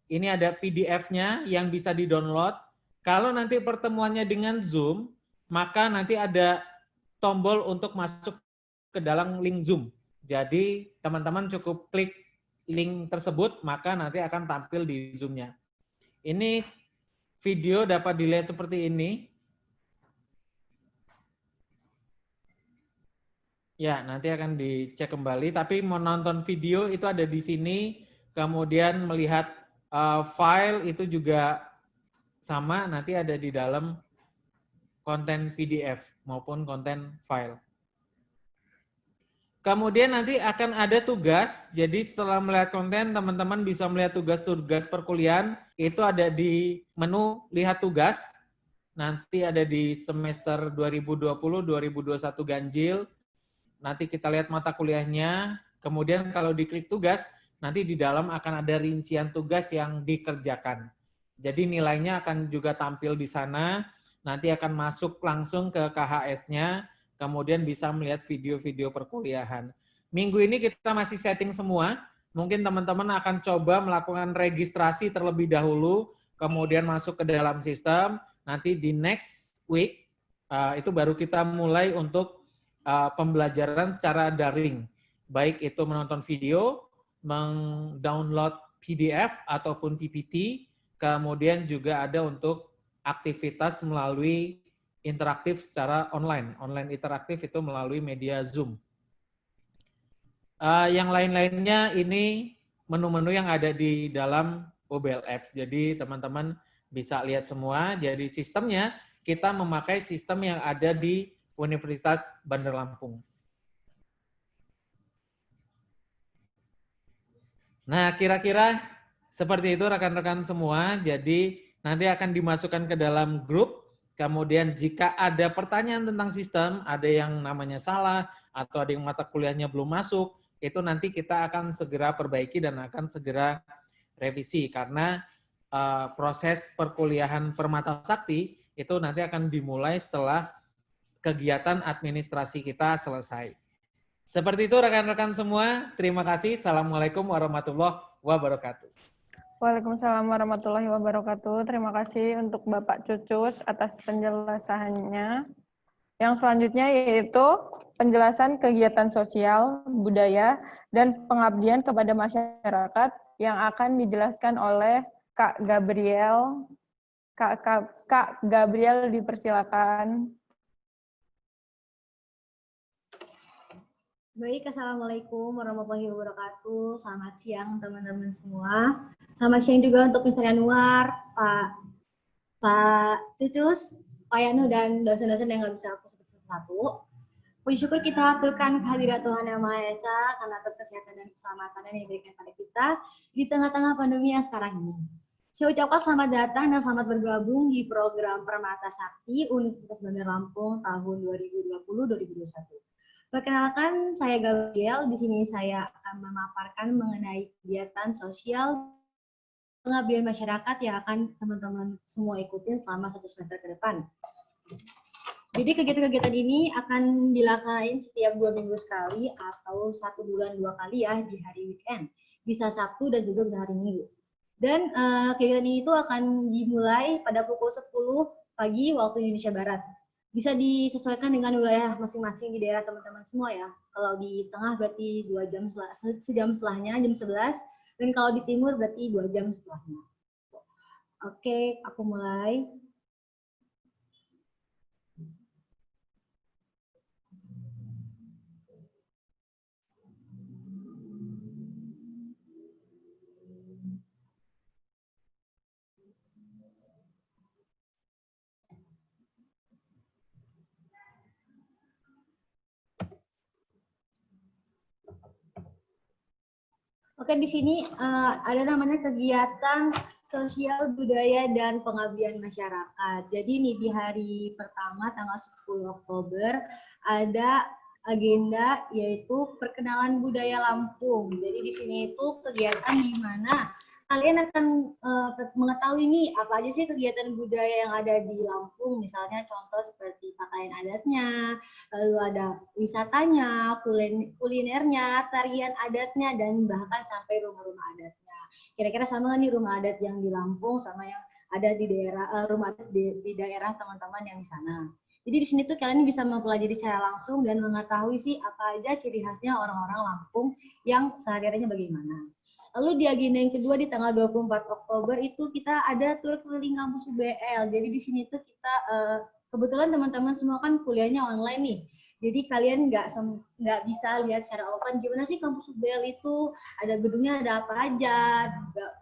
Ini ada PDF-nya yang bisa di-download. Kalau nanti pertemuannya dengan Zoom, maka nanti ada tombol untuk masuk ke dalam link Zoom. Jadi teman-teman cukup klik link tersebut, maka nanti akan tampil di Zoom-nya. Ini video dapat dilihat seperti ini. Ya, nanti akan dicek kembali. Tapi menonton video itu ada di sini. Kemudian melihat file itu juga sama, nanti ada di dalam konten PDF maupun konten file. Kemudian nanti akan ada tugas, jadi setelah melihat konten, teman-teman bisa melihat tugas-tugas perkuliahan, itu ada di menu lihat tugas, nanti ada di semester 2020-2021 ganjil, nanti kita lihat mata kuliahnya, kemudian kalau diklik tugas, nanti di dalam akan ada rincian tugas yang dikerjakan. Jadi nilainya akan juga tampil di sana, nanti akan masuk langsung ke KHS-nya, kemudian bisa melihat video-video perkuliahan. Minggu ini kita masih setting semua, mungkin teman-teman akan coba melakukan registrasi terlebih dahulu, kemudian masuk ke dalam sistem, nanti di next week, itu baru kita mulai untuk pembelajaran secara daring, baik itu menonton video, meng-download PDF ataupun PPT, kemudian juga ada untuk aktivitas melalui interaktif secara online. Online interaktif itu melalui media Zoom. Yang lain-lainnya ini menu-menu yang ada di dalam mobile apps. Jadi teman-teman bisa lihat semua. Jadi sistemnya kita memakai sistem yang ada di Universitas Bandar Lampung. Nah, kira-kira seperti itu rekan-rekan semua. Jadi nanti akan dimasukkan ke dalam grup. Kemudian jika ada pertanyaan tentang sistem, ada yang namanya salah, atau ada yang mata kuliahnya belum masuk, itu nanti kita akan segera perbaiki dan akan segera revisi. Karena proses perkuliahan Permata Sakti itu nanti akan dimulai setelah kegiatan administrasi kita selesai. Seperti itu rekan-rekan semua, terima kasih. Assalamualaikum warahmatullahi wabarakatuh. Waalaikumsalam warahmatullahi wabarakatuh. Terima kasih untuk Bapak Cucus atas penjelasannya. Yang selanjutnya yaitu penjelasan kegiatan sosial, budaya, dan pengabdian kepada masyarakat yang akan dijelaskan oleh Kak Gabriel. Kak Gabriel dipersilakan. Baik, Assalamualaikum warahmatullahi wabarakatuh. Selamat siang teman-teman semua. Selamat siang juga untuk Mr. Yanuar, Pak Cucus, Pak Yanu, dan dosen-dosen yang nggak bisa aku sebut satu-satu. Puji syukur kita aturkan kehadirat Tuhan Yang Maha Esa karena atas kesehatan dan keselamatan yang diberikan pada kita di tengah-tengah pandemi yang sekarang ini. Saya ucapkan selamat datang dan selamat bergabung di program Permata Sakti Universitas Bandar Lampung tahun 2020-2021. Perkenalkan, saya Gabriel. Di sini saya akan memaparkan mengenai kegiatan sosial pengabdian masyarakat yang akan teman-teman semua ikutin selama 1 semester ke depan. Jadi kegiatan-kegiatan ini akan dilaksanain setiap 2 minggu sekali atau 1 bulan 2 kali ya di hari weekend. Bisa Sabtu dan juga bisa hari Minggu. Dan kegiatan ini itu akan dimulai pada pukul 10 pagi waktu Indonesia Barat. bisa disesuaikan dengan wilayah masing-masing di daerah teman-teman semua ya. Kalau di tengah berarti 2 jam sejam setelahnya, jam 11, dan kalau di timur berarti 2 jam setelahnya. Oke, aku mulai. Oke, di sini ada namanya kegiatan sosial budaya dan pengabdian masyarakat. Jadi nih di hari pertama tanggal 10 Oktober ada agenda yaitu perkenalan budaya Lampung. Jadi di sini itu kegiatan di mana kalian akan mengetahui nih apa aja sih kegiatan budaya yang ada di Lampung, misalnya contoh seperti pakaian adatnya, lalu ada wisatanya, kulinernya, tarian adatnya, dan bahkan sampai rumah-rumah adatnya. Kira-kira sama nggak nih rumah adat yang di Lampung sama yang ada di daerah rumah adat di daerah teman-teman yang di sana. Jadi di sini tuh kalian bisa mempelajari secara langsung dan mengetahui sih apa aja ciri khasnya orang-orang Lampung yang sehari-harinya bagaimana. Lalu di agenda yang kedua di tanggal 24 Oktober itu kita ada tur keliling kampus UBL. Jadi di sini tuh kita kebetulan teman-teman semua kan kuliahnya online nih. Jadi kalian nggak bisa lihat secara open gimana sih kampus UBL itu, ada gedungnya ada apa aja,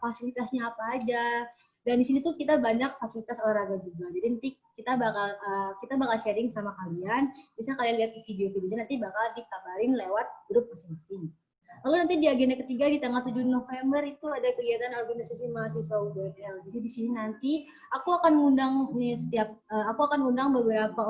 fasilitasnya apa aja. Dan di sini tuh kita banyak fasilitas olahraga juga. Jadi nanti kita bakal sharing sama kalian. Bisa kalian lihat video-videonya, nanti bakal dikabarin lewat grup masing-masing. Lalu nanti di agenda ketiga di tanggal 7 November itu ada kegiatan organisasi mahasiswa UBL. Jadi di sini nanti aku akan undang beberapa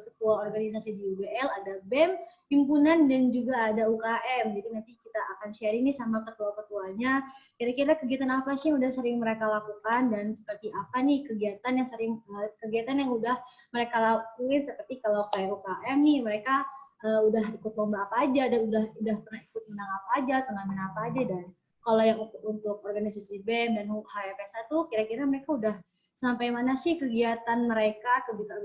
ketua organisasi di UBL, ada BEM, himpunan, dan juga ada UKM. Jadi nanti kita akan sharing nih sama ketua-ketuanya, kira-kira kegiatan apa sih yang udah sering mereka lakukan dan seperti apa nih kegiatan yang udah mereka lakuin, seperti kalau kayak UKM nih mereka udah ikut lomba apa aja dan udah pernah ikut menang apa aja, turnamen apa aja, dan kalau yang untuk organisasi BEM dan HFS tuh kira-kira mereka udah sampai mana sih kegiatan mereka, kegiatan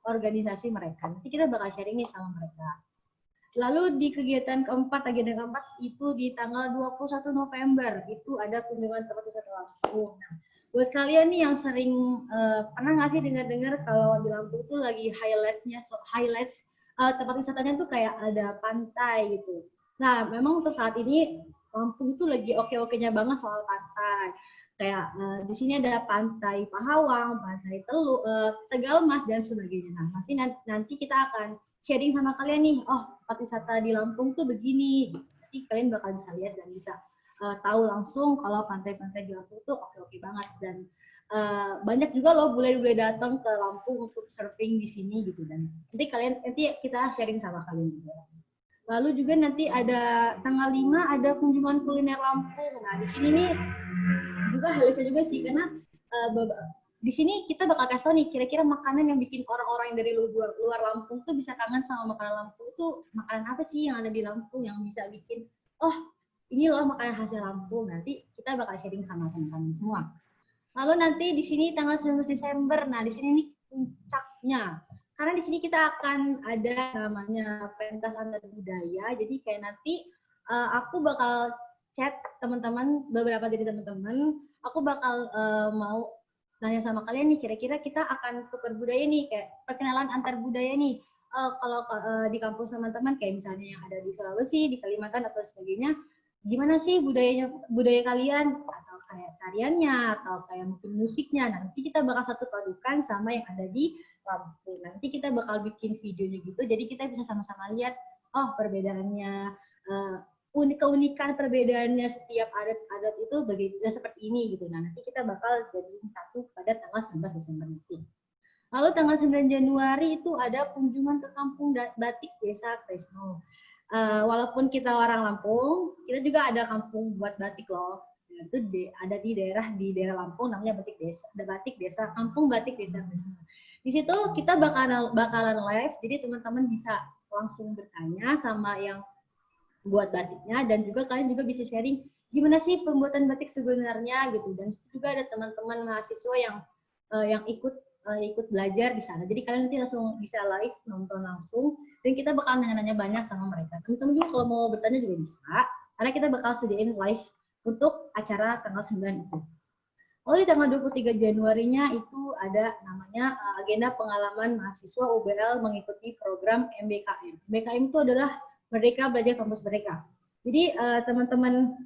organisasi mereka. Nanti kita bakal sharing nih sama mereka. Lalu di kegiatan keempat, agenda keempat itu di tanggal 21 November itu ada kunjungan tempat wisata Lampung. Nah, buat kalian nih yang sering pernah nggak sih dengar-dengar kalau di Lampung itu lagi highlights tempat wisatanya tuh kayak ada pantai gitu. Nah, memang untuk saat ini Lampung itu lagi oke-okenya banget soal pantai. Kayak di sini ada pantai Pahawang, pantai Tegalmas dan sebagainya. Nah, nanti kita akan sharing sama kalian nih, oh tempat wisata di Lampung tuh begini. Nanti kalian bakal bisa lihat dan bisa tahu langsung kalau pantai-pantai di Lampung tuh oke-oke banget, dan banyak juga loh bule-bule datang ke Lampung untuk surfing di sini gitu, dan nanti kita sharing sama kalian juga. Lalu juga nanti ada tanggal 5 ada kunjungan kuliner Lampung. Nah, di sini nih juga halisnya juga sih, karena di sini kita bakal kasih tau nih kira-kira makanan yang bikin orang-orang yang dari luar Lampung tuh bisa kangen sama makanan Lampung itu makanan apa sih yang ada di Lampung yang bisa bikin, oh ini loh makanan khasnya Lampung. Nanti kita bakal sharing sama teman-teman semua. Lalu nanti di sini tanggal 19 Desember, nah di sini nih puncaknya. Karena di sini kita akan ada namanya pentas antar budaya. Jadi kayak nanti aku bakal chat teman-teman, beberapa dari teman-teman, aku bakal mau nanya sama kalian nih, kira-kira kita akan tukar budaya nih, kayak perkenalan antar budaya nih. Kalau di kampus teman-teman kayak misalnya yang ada di Sulawesi, di Kalimantan atau sebagainya, gimana sih budaya kalian, atau kayak tariannya, atau kayak mungkin musiknya. Nanti kita bakal satu padukan sama yang ada di Lampung. Nanti kita bakal bikin videonya gitu, jadi kita bisa sama-sama lihat, oh perbedaannya, keunikan perbedaannya setiap adat itu bagaimana seperti ini gitu. Nah, nanti kita bakal jadiin satu pada tanggal 19 Desember nanti. Lalu tanggal 9 Januari itu ada kunjungan ke kampung batik Desa Kresno. Walaupun kita orang Lampung, kita juga ada kampung buat batik loh. Itu ada di daerah Lampung namanya batik desa, kampung batik Desa Kresno. Di situ kita bakalan live, jadi teman-teman bisa langsung bertanya sama yang buat batiknya, dan juga kalian juga bisa sharing gimana sih pembuatan batik sebenarnya gitu. Dan juga ada teman-teman mahasiswa yang ikut ikut belajar di sana. Jadi kalian nanti langsung bisa live nonton langsung dan kita bakal nanya-nanya banyak sama mereka. Teman-teman juga kalau mau bertanya juga bisa, karena kita bakal sediain live untuk acara tanggal 9 itu. Lalu di tanggal 23 Januarinya itu ada namanya agenda pengalaman mahasiswa UBL mengikuti program MBKM. MBKM itu adalah Merdeka Belajar Kampus Merdeka. Jadi teman-teman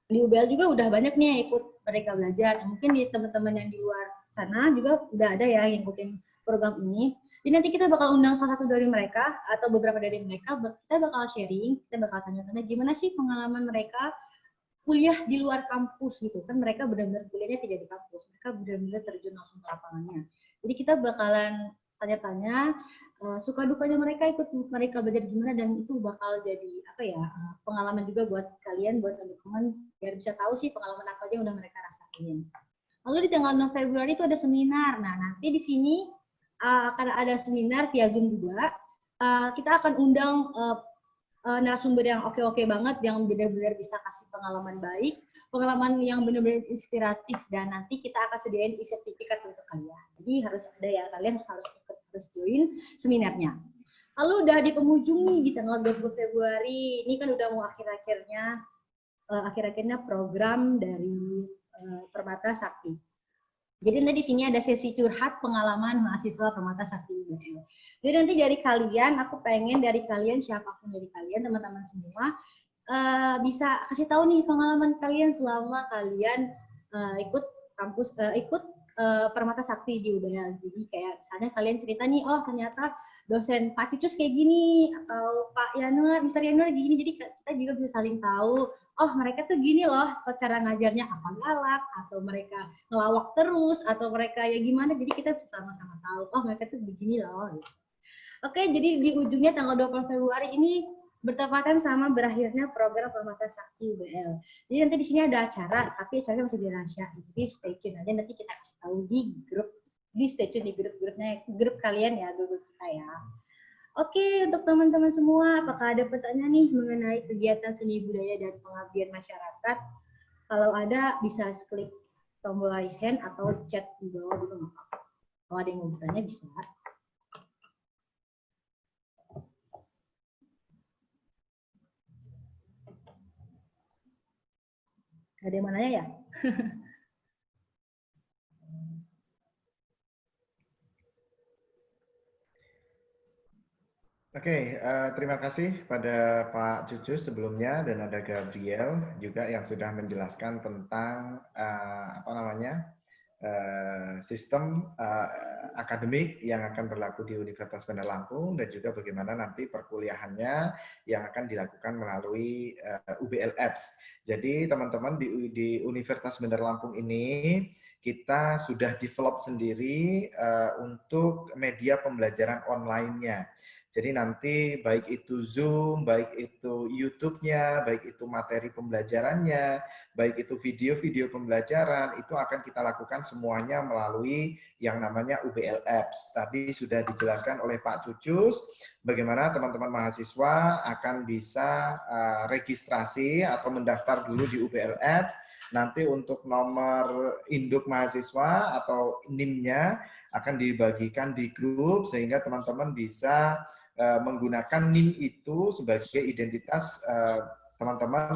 di UBL juga udah banyak nih yang ikut Merdeka Belajar. Mungkin di teman-teman yang di luar sana juga udah ada ya yang ikutin program ini. Jadi nanti kita bakal undang salah satu dari mereka atau beberapa dari mereka, kita bakal sharing, kita bakal tanya-tanya gimana sih pengalaman mereka kuliah di luar kampus gitu kan, mereka benar-benar kuliahnya tidak di kampus, mereka benar-benar terjun langsung ke lapangannya. Jadi kita bakalan tanya-tanya suka dukanya mereka ikut mereka belajar gimana, dan itu bakal jadi apa ya, pengalaman juga buat kalian, buat teman-teman biar bisa tahu sih pengalaman apa aja yang udah mereka rasain. Lalu di tanggal 6 Februari itu ada seminar. Nah, nanti di sini akan ada seminar via Zoom juga. Kita akan undang narasumber yang oke-oke banget, yang benar-benar bisa kasih pengalaman baik, pengalaman yang benar-benar inspiratif, dan nanti kita akan sediain e-sertifikat untuk kalian. Jadi harus ada ya, kalian harus join seminarnya. Lalu udah di penghujung nih di tanggal 20 Februari, ini kan udah mau akhir-akhirnya program dari Permata Sakti. Jadi nanti di sini ada sesi curhat pengalaman mahasiswa Permata Sakti UBL. Jadi nanti dari kalian, aku pengen dari kalian, siapapun dari kalian, teman-teman semua, bisa kasih tahu nih pengalaman kalian selama kalian ikut Permata Sakti di UBL. Jadi kayak misalnya kalian cerita nih, oh ternyata dosen Pak Cucus kayak gini, atau Pak Yanuar, Mr. Yanuar gini. Jadi kita juga bisa saling tahu, oh mereka tuh gini loh, cara ngajarnya apa galak, atau mereka ngelawak terus, atau mereka ya gimana. Jadi kita bisa sama-sama tahu, oh mereka tuh begini loh. Oke, jadi di ujungnya tanggal 20 Februari ini bertepatan sama berakhirnya program Permata Sakti UBL. Jadi nanti di sini ada acara, tapi acaranya masih dirahasiain. Jadi stay tune aja, nanti kita kasih tahu di grup, stay tune di grup kalian ya, grup kita ya. Oke, untuk teman-teman semua, apakah ada pertanyaan nih mengenai kegiatan seni budaya dan pengabdian masyarakat? Kalau ada, bisa klik tombol raise hand atau chat di bawah dulu. Kalau ada yang mau bertanya, bisa. Ada yang mau nanya ya? Oke, terima kasih pada Pak Cucus sebelumnya, dan ada Gabriel juga yang sudah menjelaskan tentang sistem akademik yang akan berlaku di Universitas Bandar Lampung, dan juga bagaimana nanti perkuliahannya yang akan dilakukan melalui UBL Apps. Jadi teman-teman di Universitas Bandar Lampung ini kita sudah develop sendiri untuk media pembelajaran online-nya. Jadi nanti baik itu Zoom, baik itu YouTube-nya, baik itu materi pembelajarannya, baik itu video-video pembelajaran, itu akan kita lakukan semuanya melalui yang namanya UBL Apps. Tadi sudah dijelaskan oleh Pak Cucus bagaimana teman-teman mahasiswa akan bisa registrasi atau mendaftar dulu di UBL Apps. Nanti untuk nomor induk mahasiswa atau NIM-nya akan dibagikan di grup sehingga teman-teman bisa menggunakan NIM itu sebagai identitas teman-teman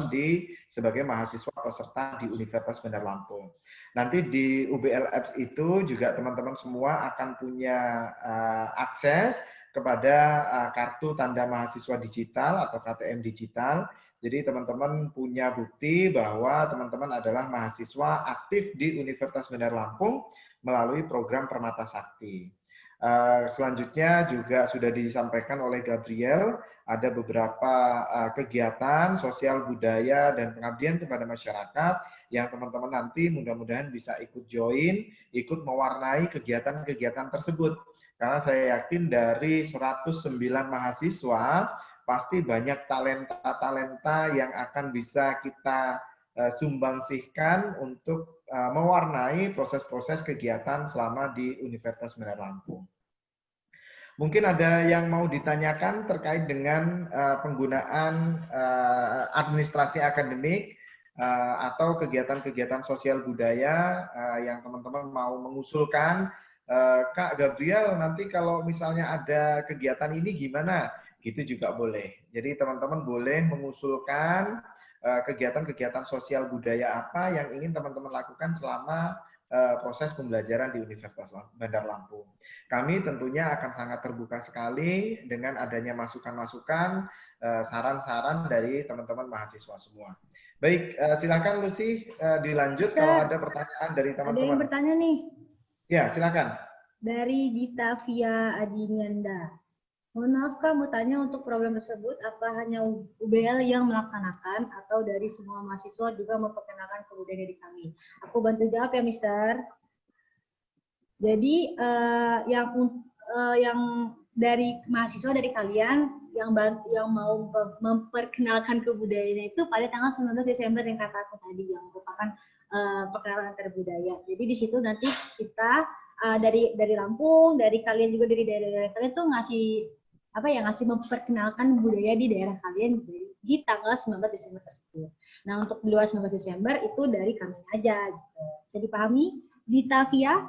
sebagai mahasiswa peserta di Universitas Bandar Lampung. Nanti di UBL Apps itu juga teman-teman semua akan punya akses kepada kartu tanda mahasiswa digital atau KTM digital. Jadi teman-teman punya bukti bahwa teman-teman adalah mahasiswa aktif di Universitas Bandar Lampung melalui program Permata Sakti. Selanjutnya juga sudah disampaikan oleh Gabriel, ada beberapa kegiatan sosial budaya dan pengabdian kepada masyarakat yang teman-teman nanti mudah-mudahan bisa ikut join, ikut mewarnai kegiatan-kegiatan tersebut. Karena saya yakin dari 109 mahasiswa, pasti banyak talenta-talenta yang akan bisa kita sumbangsihkan untuk mewarnai proses-proses kegiatan selama di Universitas Bandar Lampung. Mungkin ada yang mau ditanyakan terkait dengan penggunaan administrasi akademik atau kegiatan-kegiatan sosial budaya yang teman-teman mau mengusulkan Kak Gabriel, nanti kalau misalnya ada kegiatan ini gimana? Gitu juga boleh. Jadi teman-teman boleh mengusulkan kegiatan-kegiatan sosial budaya apa yang ingin teman-teman lakukan selama proses pembelajaran di Universitas Bandar Lampung. Kami tentunya akan sangat terbuka sekali dengan adanya masukan-masukan, saran-saran dari teman-teman mahasiswa semua. Baik, silakan Lucy dilanjut kalau ada pertanyaan dari teman-teman. Ada yang bertanya nih. Ya, silakan. Dari Dita Via Adinianda. Mohon maaf Kak, mau tanya untuk program tersebut, apa hanya UBL yang melaksanakan atau dari semua mahasiswa juga memperkenalkan kebudayaan diri kami? Aku bantu jawab ya, Mister. Jadi yang dari mahasiswa dari kalian yang mau memperkenalkan kebudayaan itu pada tanggal 19 Desember yang kata aku tadi, yang merupakan perkenalan antar budaya. Jadi di situ nanti kita dari Lampung, dari kalian juga dari daerah kalian tuh ngasih memperkenalkan budaya di daerah kalian di tanggal 19 Desember tersebut. Nah, untuk di luar 19 Desember itu dari kami aja gitu. Bisa dipahami? Dita Via?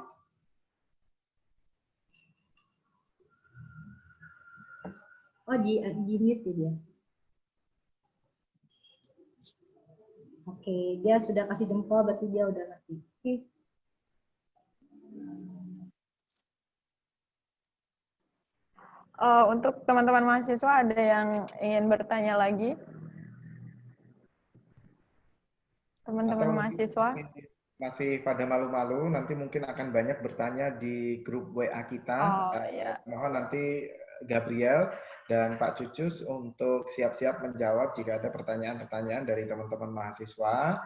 Oh, di mute ya dia. Oke, dia sudah kasih jempol, berarti dia udah ngerti. Oke. Untuk teman-teman mahasiswa ada yang ingin bertanya lagi? Teman-teman mahasiswa? Masih pada malu-malu, nanti mungkin akan banyak bertanya di grup WA kita. Iya. Mohon nanti Gabriel dan Pak Cucus untuk siap-siap menjawab jika ada pertanyaan-pertanyaan dari teman-teman mahasiswa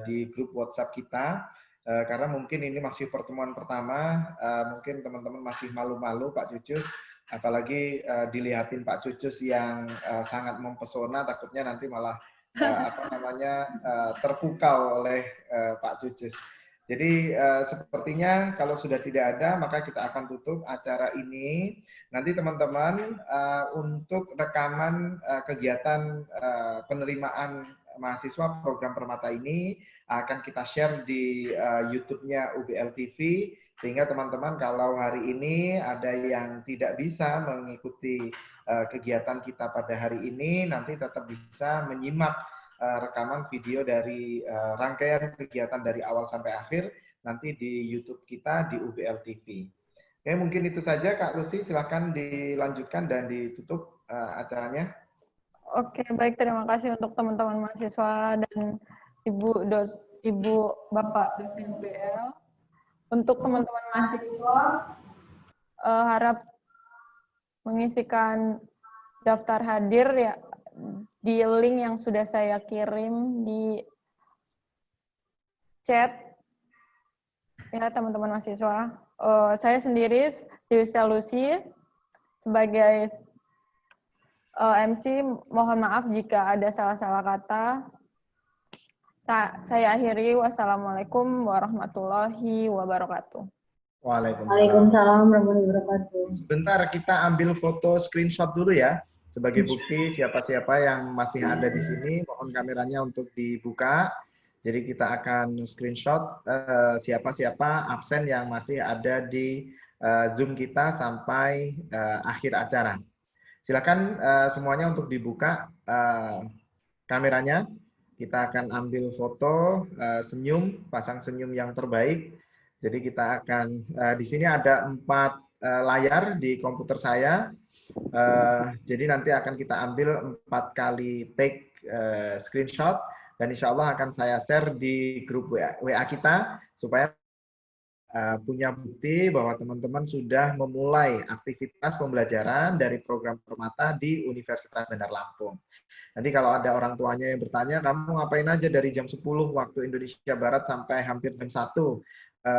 di grup WhatsApp kita. Karena mungkin ini masih pertemuan pertama, mungkin teman-teman masih malu-malu Pak Cucus, apalagi dilihatin Pak Cucus yang sangat mempesona, takutnya nanti malah terpukau oleh Pak Cucus. Jadi sepertinya kalau sudah tidak ada, maka kita akan tutup acara ini. Nanti teman-teman untuk rekaman kegiatan penerimaan mahasiswa program Permata ini akan kita share di YouTube-nya UBL TV, sehingga teman-teman kalau hari ini ada yang tidak bisa mengikuti kegiatan kita pada hari ini, nanti tetap bisa menyimak rekaman video dari rangkaian kegiatan dari awal sampai akhir nanti di YouTube kita di UBL TV. Oke, mungkin itu saja Kak Lucy, silakan dilanjutkan dan ditutup acaranya. Oke, baik, terima kasih untuk teman-teman mahasiswa dan Ibu Bapak dosen UBL. Untuk teman-teman mahasiswa harap mengisikan daftar hadir ya di link yang sudah saya kirim di chat ya teman-teman mahasiswa. Saya sendiri Dewi Lucy sebagai MC, mohon maaf jika ada salah-salah kata. Saya akhiri, wassalamualaikum warahmatullahi wabarakatuh. Waalaikumsalam warahmatullahi wabarakatuh. Sebentar, kita ambil foto screenshot dulu ya. Sebagai bukti siapa-siapa yang masih ada di sini, mohon kameranya untuk dibuka. Jadi kita akan screenshot siapa-siapa absen yang masih ada di Zoom kita sampai akhir acara. Silakan semuanya untuk dibuka kameranya. Kita akan ambil foto senyum, pasang senyum yang terbaik. Jadi kita akan, di sini ada 4 layar di komputer saya. Jadi nanti akan kita ambil 4 kali take screenshot dan insya Allah akan saya share di grup WA kita supaya punya bukti bahwa teman-teman sudah memulai aktivitas pembelajaran dari program Permata di Universitas Bandar Lampung. Nanti kalau ada orang tuanya yang bertanya, kamu ngapain aja dari jam 10 waktu Indonesia Barat sampai hampir jam 1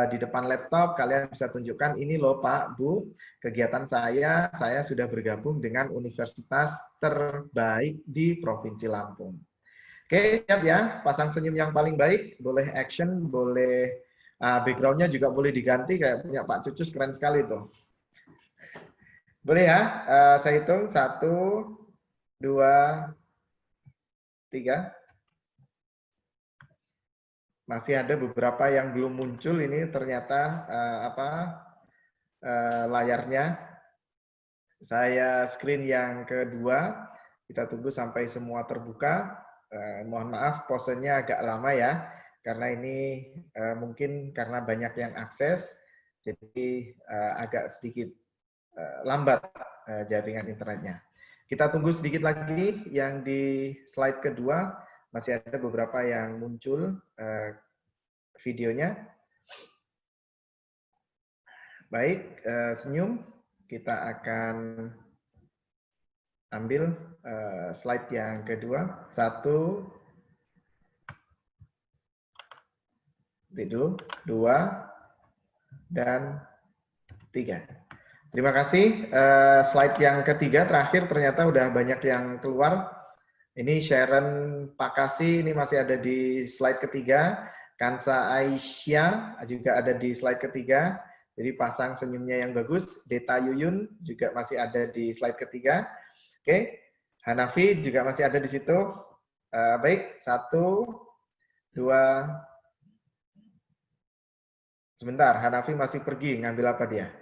di depan laptop, kalian bisa tunjukkan ini loh Pak, Bu, kegiatan saya sudah bergabung dengan universitas terbaik di Provinsi Lampung. Oke, siap ya, pasang senyum yang paling baik, boleh action, boleh background-nya juga boleh diganti, kayak punya Pak Cucus, keren sekali tuh. Boleh ya, saya hitung, 1, 2, 3. Masih ada beberapa yang belum muncul ini ternyata layarnya. Saya screen yang kedua. Kita tunggu sampai semua terbuka. Mohon maaf posenya agak lama ya, karena ini mungkin karena banyak yang akses, jadi agak sedikit lambat jaringan internetnya. Kita tunggu sedikit lagi yang di slide kedua, masih ada beberapa yang muncul videonya. Baik, senyum, kita akan ambil slide yang kedua. 1, 2, dan 3. Terima kasih. Slide yang ketiga terakhir ternyata udah banyak yang keluar. Ini Sharon Pakasi, ini masih ada di slide ketiga. Kansa Aisyah juga ada di slide ketiga. Jadi pasang senyumnya yang bagus. Deta Yuyun juga masih ada di slide ketiga. Oke, Hanafi juga masih ada di situ. Baik, 1, 2. Sebentar, Hanafi masih pergi, ngambil apa dia?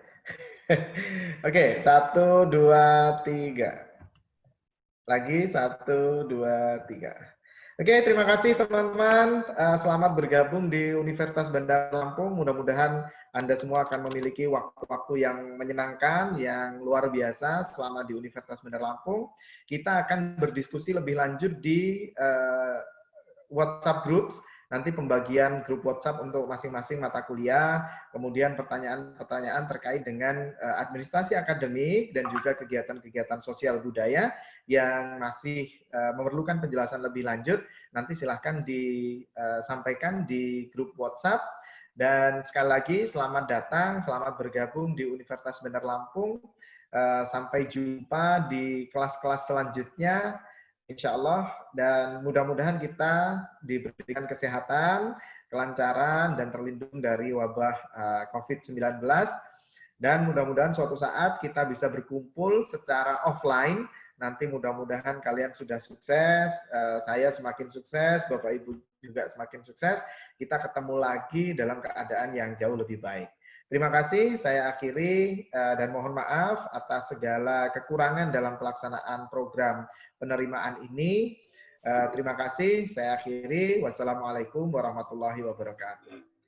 Oke, 1, 2, 3. Lagi, 1, 2, 3. Oke, terima kasih teman-teman. Selamat bergabung di Universitas Bandar Lampung. Mudah-mudahan Anda semua akan memiliki waktu-waktu yang menyenangkan, yang luar biasa selama di Universitas Bandar Lampung. Kita akan berdiskusi lebih lanjut di WhatsApp Groups. Nanti pembagian grup WhatsApp untuk masing-masing mata kuliah, kemudian pertanyaan-pertanyaan terkait dengan administrasi akademik dan juga kegiatan-kegiatan sosial budaya yang masih memerlukan penjelasan lebih lanjut. Nanti silahkan disampaikan di grup WhatsApp. Dan sekali lagi selamat datang, selamat bergabung di Universitas Bandar Lampung. Sampai jumpa di kelas-kelas selanjutnya. Insya Allah, dan mudah-mudahan kita diberikan kesehatan, kelancaran, dan terlindung dari wabah COVID-19. Dan mudah-mudahan suatu saat kita bisa berkumpul secara offline. Nanti mudah-mudahan kalian sudah sukses, saya semakin sukses, Bapak Ibu juga semakin sukses. Kita ketemu lagi dalam keadaan yang jauh lebih baik. Terima kasih, saya akhiri dan mohon maaf atas segala kekurangan dalam pelaksanaan program penerimaan ini. Terima kasih, saya akhiri. Wassalamualaikum warahmatullahi wabarakatuh.